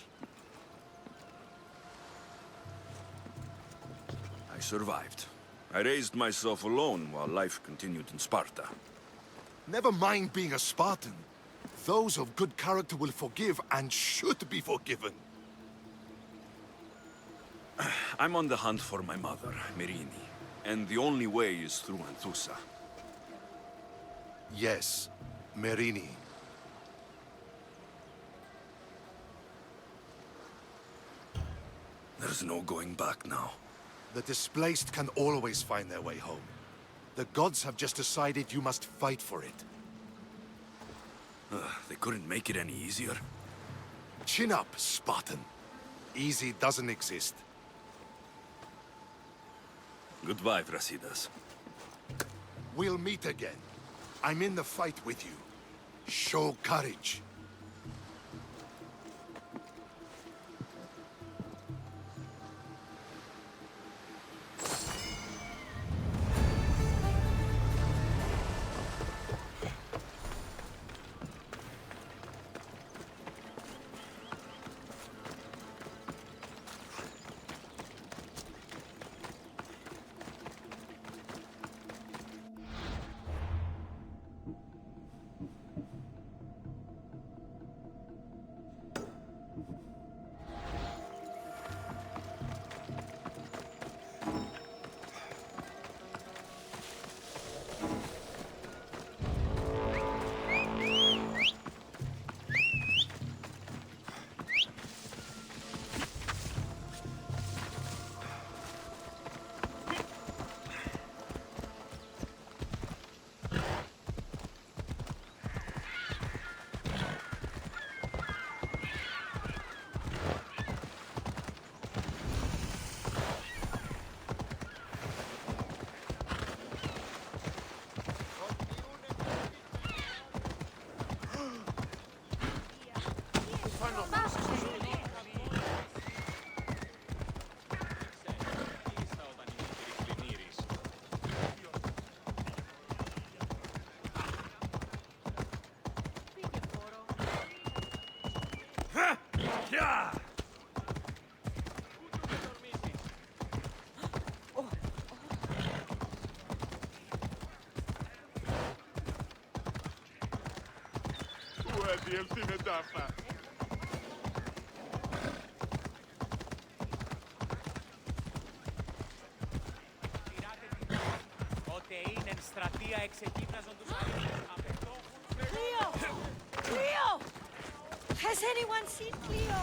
I survived. I raised myself alone while life continued in Sparta. Never mind being a Spartan. Those of good character will forgive and should be forgiven. I'm on the hunt for my mother, Merini, and the only way is through Anthusa. Yes, Merini. There's no going back now. The displaced can always find their way home. The gods have just decided you must fight for it. They couldn't make it any easier. Chin up, Spartan. Easy doesn't exist. Goodbye, Brasidas. We'll meet again. I'm in the fight with you. Show courage. Cleo! Cleo! Has anyone seen Cleo?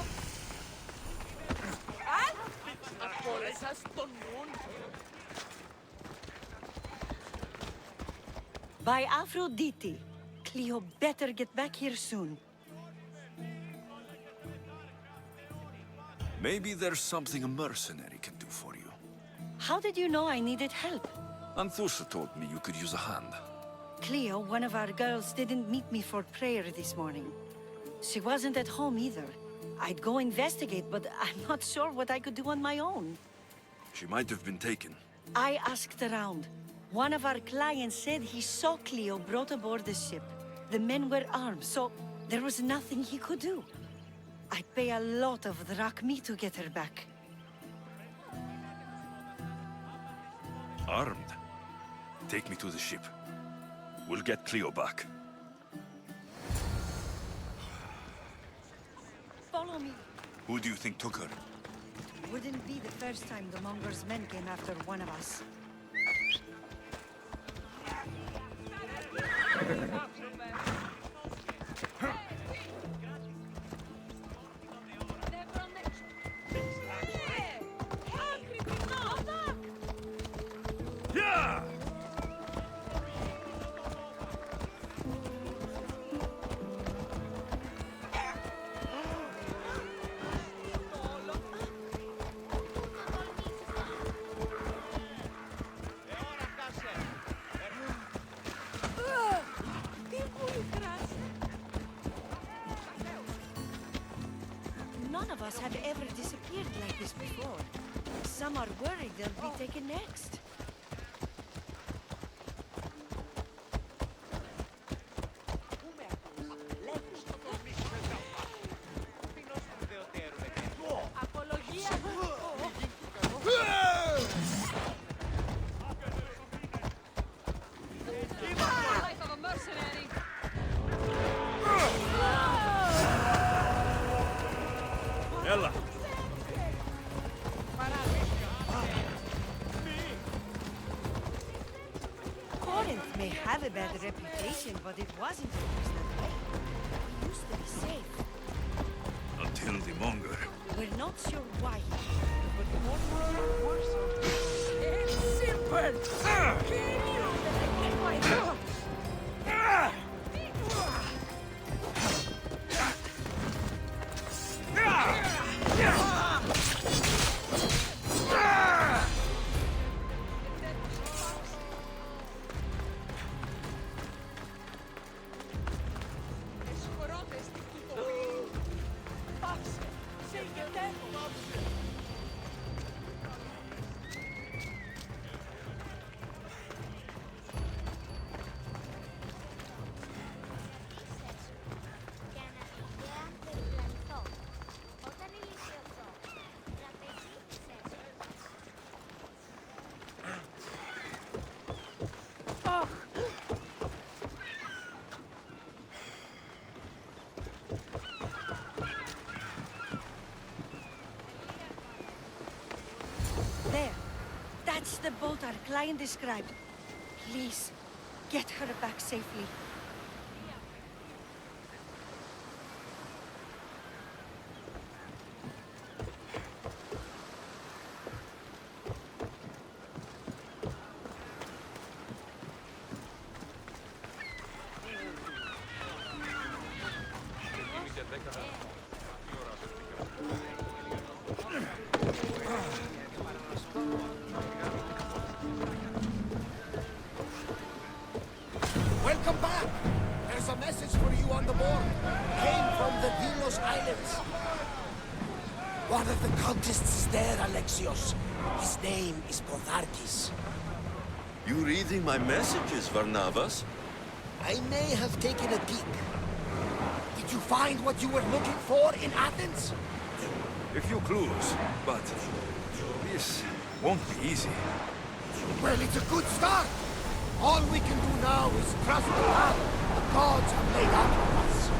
By Aphrodite, Cleo better get back here soon. Maybe there's something a mercenary can do for you. How did you know I needed help? Anthusa told me you could use a hand. Cleo, one of our girls, didn't meet me for prayer this morning. She wasn't at home either. I'd go investigate, but I'm not sure what I could do on my own. She might have been taken. I asked around. One of our clients said he saw Cleo brought aboard the ship. The men were armed, so there was nothing he could do. I'd pay a lot of drachmi to get her back. Armed? Take me to the ship. We'll get Cleo back. Follow me. Who do you think took her? Wouldn't be the first time the Monger's men came after one of us. None of us have ever disappeared like this before. Some are worried they'll be taken next. Ella. Corinth may have a bad reputation, but it wasn't always that way. We used to be safe. Until the Monger. We're not sure why, but more worse or it's simple! Can you get my There. That's the boat our client described. Please, get her back safely. Welcome back! There's a message for you on the board. Came from the Delos Islands. One of the cultists is there, Alexios. His name is Potharkis. You reading my messages, Varnavas? I may have taken a peek. Did you find what you were looking for in Athens? A few clues, but this won't be easy. Well, it's a good start. All we can do now is trust the path the gods have laid out for us.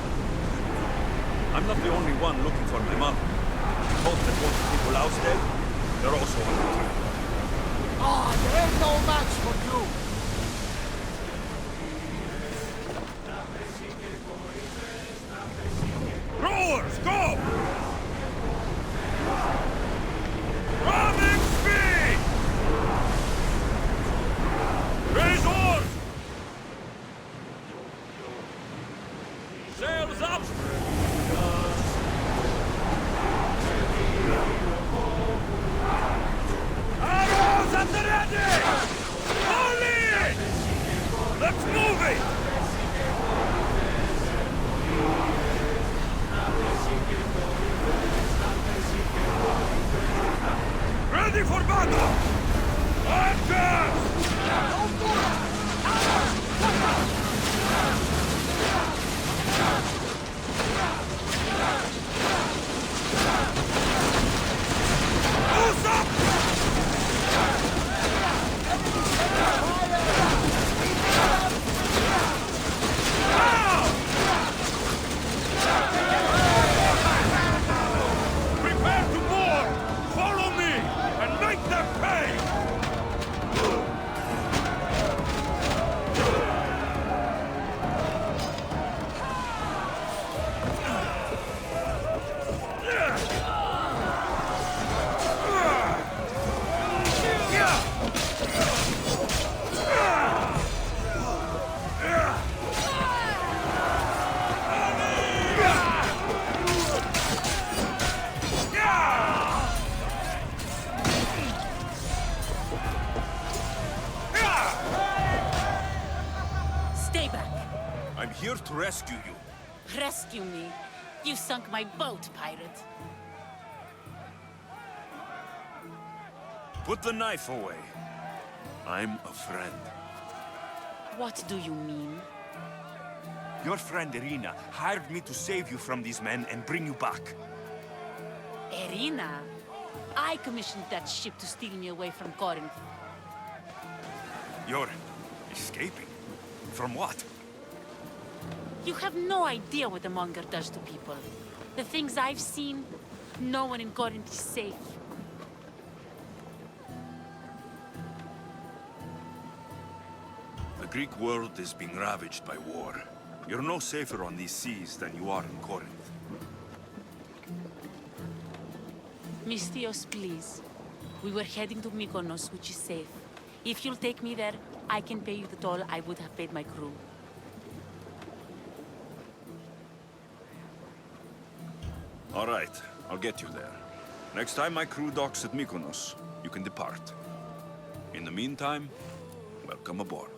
I'm not the only one looking for my mother. Both the people ousted, they're also on the team. Ah, there ain't no match for you. Rowers, go! Ramming speed! Raise oars! Sails up! Arrows at the ready! All in! Let's move it! Ready for battle! Archers! Loose up! Prepare to board! Follow me, and make them pay! Stay back. I'm here to rescue you. Rescue me. You sunk my boat, pirate. Put the knife away. I'm a friend. What do you mean? Your friend Irina hired me to save you from these men and bring you back. Irina? I commissioned that ship to steal me away from Corinth. You're escaping? From what? You have no idea what the Monger does to people. The things I've seen, No one in Corinth is safe. The Greek world is being ravaged by war. You're no safer on these seas than you are in Corinth. Misthios, please. We were heading to Mykonos, which is safe. If you'll take me there, I can pay you the toll I would have paid my crew. All right, I'll get you there. Next time my crew docks at Mykonos, you can depart. In the meantime, welcome aboard.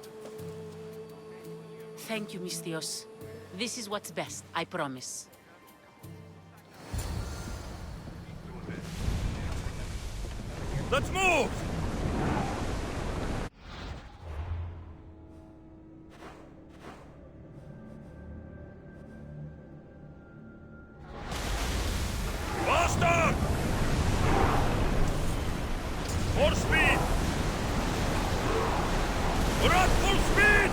Thank you, Misthios. This is what's best, I promise. Let's move! Faster! More speed! We're at full speed!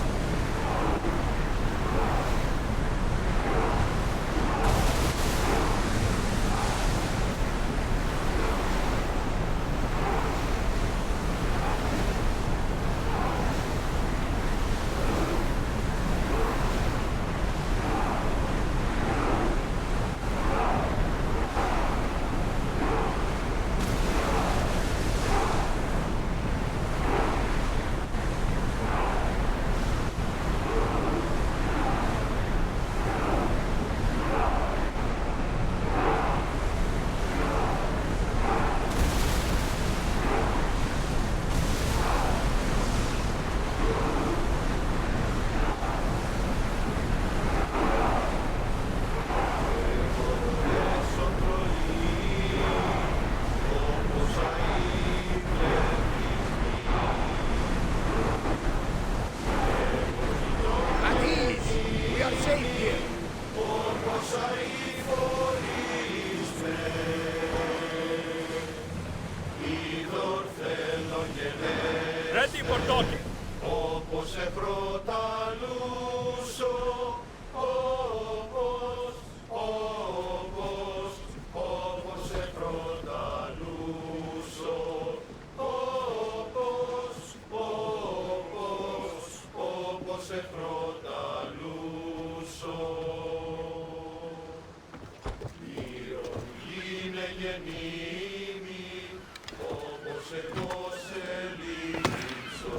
Ready for docking. Όπως σε προταλούσω, όπως σε προταλούσω, όπως σε προταλούσω. Μύρον γίνε γεννήμη, όπως εγώ σε λύσω.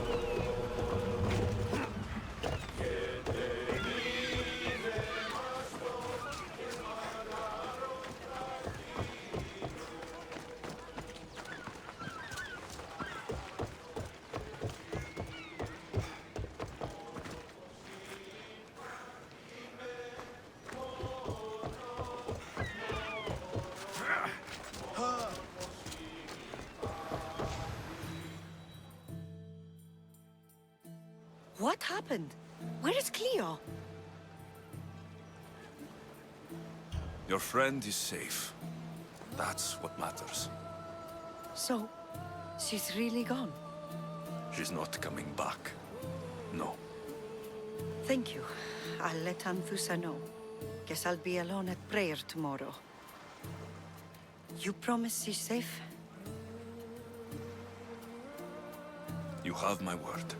What happened? Where is Cleo? Your friend is safe. That's what matters. So, she's really gone? She's not coming back. No. Thank you. I'll let Anthusa know. Guess I'll be alone at prayer tomorrow. You promise she's safe? You have my word.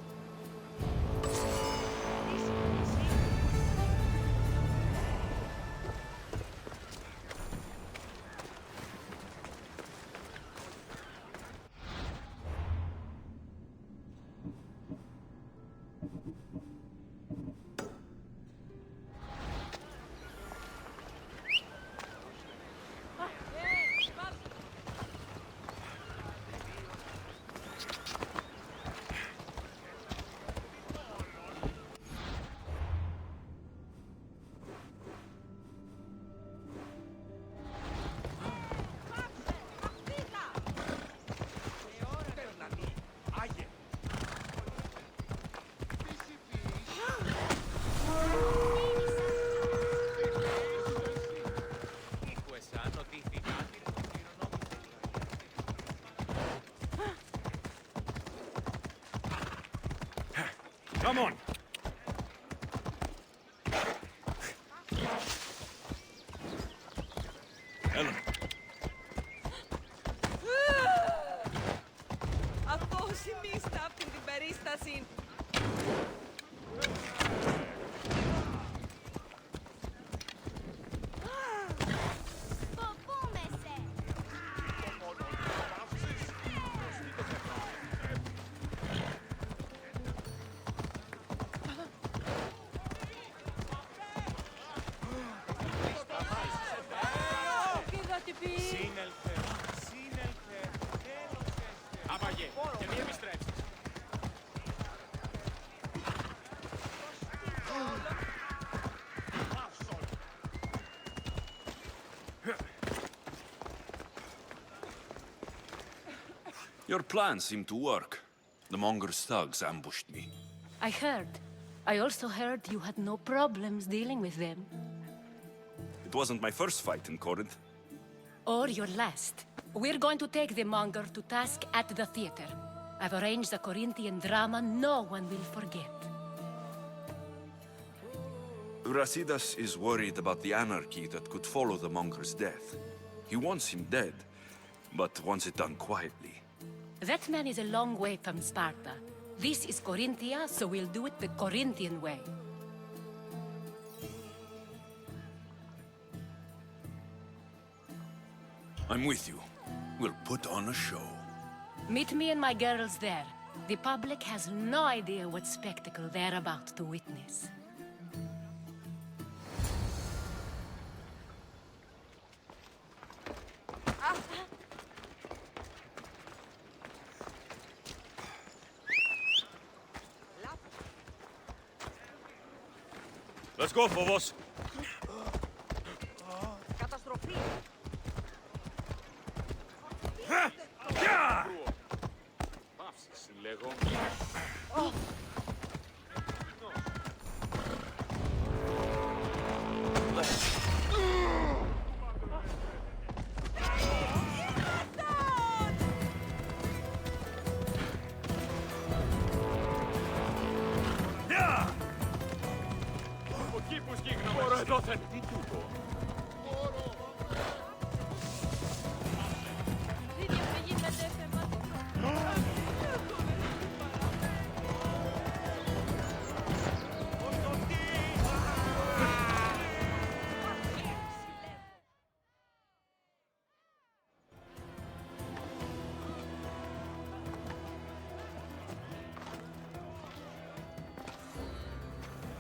Come on. Ellen, Your plan seemed to work. The Monger's thugs ambushed me. I heard. I also heard you had no problems dealing with them. It wasn't my first fight in Corinth. Or your last. We're going to take the Monger to task at the theater. I've arranged a Corinthian drama no one will forget. Brasidas is worried about the anarchy that could follow the Monger's death. He wants him dead, but wants it done quietly. That man is a long way from Sparta. This is Corinthia, so we'll do it the Corinthian way. I'm with you. We'll put on a show. Meet me and my girls there. The public has no idea what spectacle they're about to witness. Let's go, Phobos. Καταστροφή. Πάψεις, λέγω. Μπορώ εδώθεν. Τι τούτο.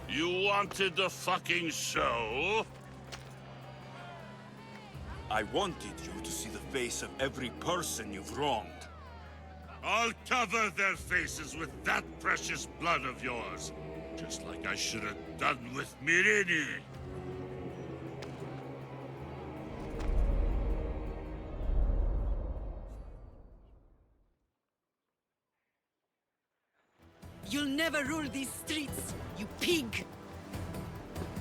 You wanted the fucking show? I wanted you to see the face of every person you've wronged. I'll cover their faces with that precious blood of yours. Just like I should have done with Mirini. You'll never rule these streets, you pig!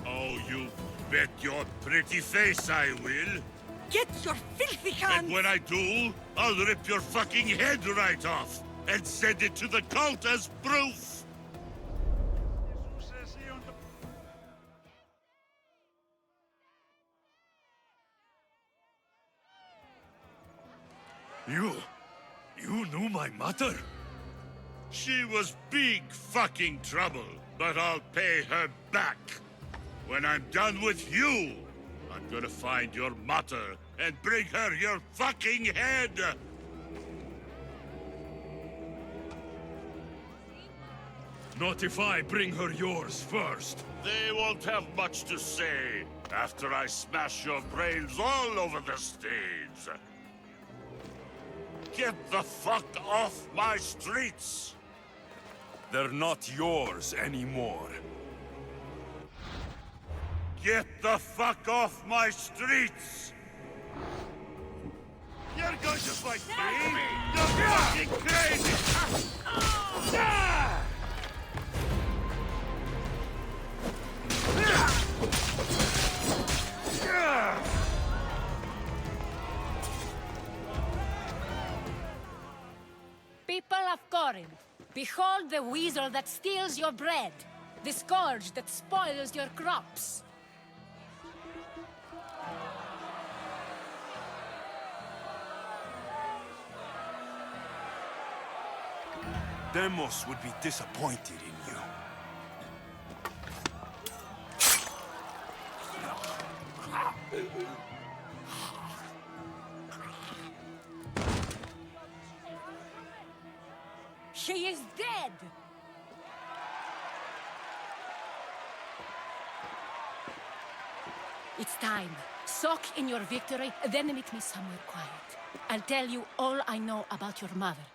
Oh, you bet your pretty face I will. Get your filthy hands! And when I do, I'll rip your fucking head right off and send it to the cult as proof. You knew my mother? She was big fucking trouble, but I'll pay her back. When I'm done with you, I'm gonna find your mother and bring her your fucking head! Not if I bring her yours first. They won't have much to say after I smash your brains all over the stage. Get the fuck off my streets! They're not yours anymore. Get the fuck off my streets! You're going to fight me? You're fucking crazy! People of Corinth, behold the weasel that steals your bread, the scourge that spoils your crops. Demos would be disappointed in you. She is dead! It's time. Soak in your victory, then meet me somewhere quiet. I'll tell you all I know about your mother.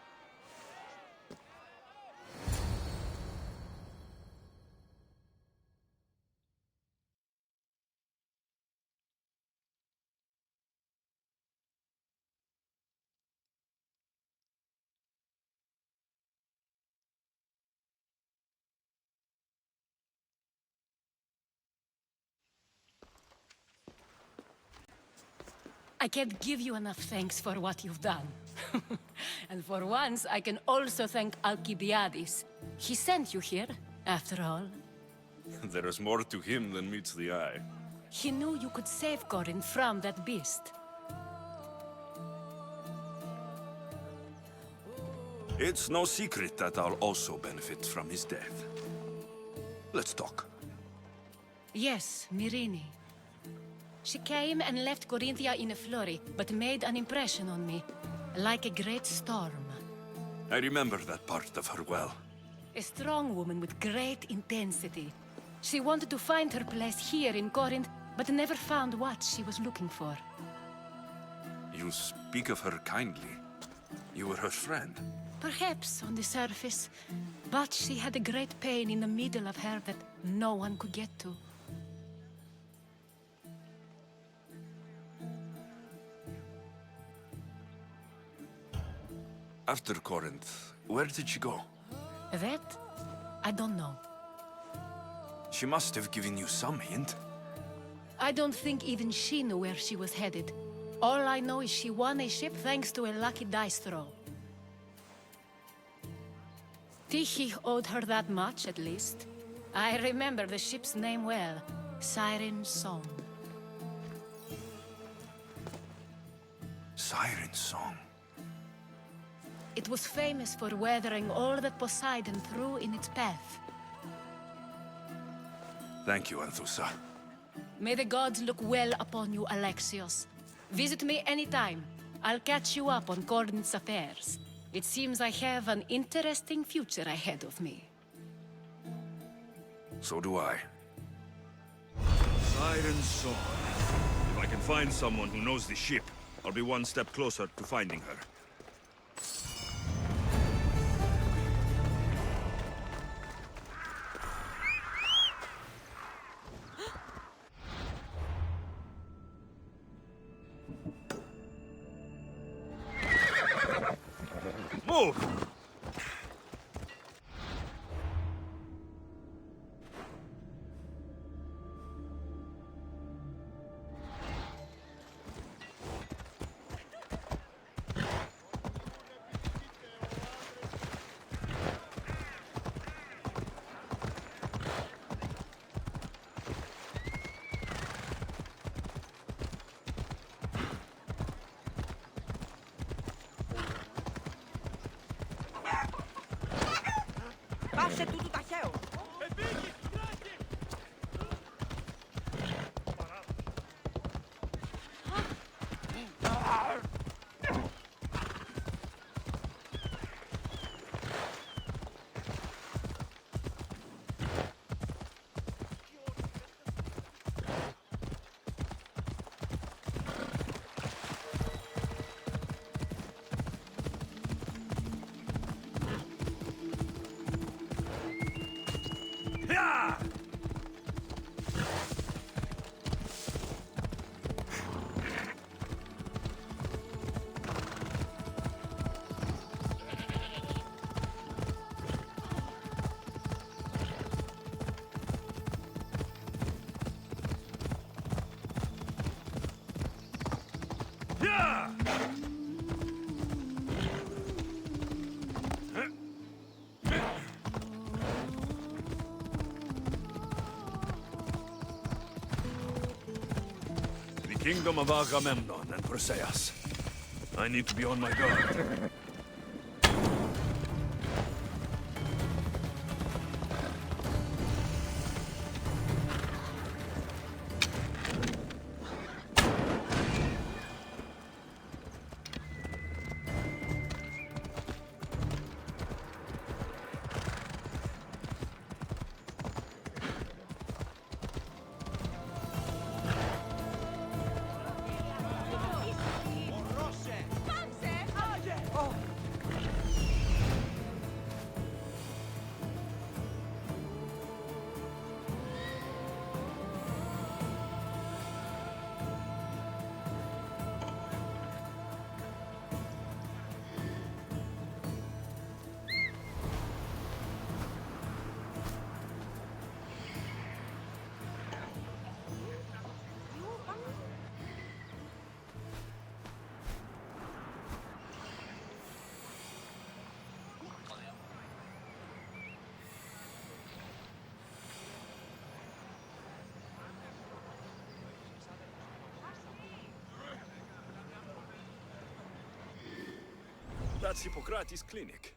I can't give you enough thanks for what you've done. And for once, I can also thank Alcibiades. He sent you here, after all. There is more to him than meets the eye. He knew you could save Corinth from that beast. It's no secret that I'll also benefit from his death. Let's talk. Yes, Myrrine. She came and left Corinthia in a flurry, but made an impression on me, like a great storm. I remember that part of her well. A strong woman with great intensity. She wanted to find her place here in Corinth, but never found what she was looking for. You speak of her kindly. You were her friend. Perhaps on the surface, but she had a great pain in the middle of her that no one could get to. After Corinth, where did she go? That? I don't know. She must have given you some hint. I don't think even she knew where she was headed. All I know is she won a ship thanks to a lucky dice throw. Tyche owed her that much, at least. I remember the ship's name well. Siren Song. Siren Song. It was famous for weathering all that Poseidon threw in its path. Thank you, Anthusa. May the gods look well upon you, Alexios. Visit me anytime. I'll catch you up on Corinth's affairs. It seems I have an interesting future ahead of me. So do I. Siren Song. If I can find someone who knows the ship, I'll be one step closer to finding her. Move! Πάσε τούτου ταχαίο! The kingdom of Agamemnon and Perseus. I need to be on my guard. Oh, That's Hippocrates' clinic.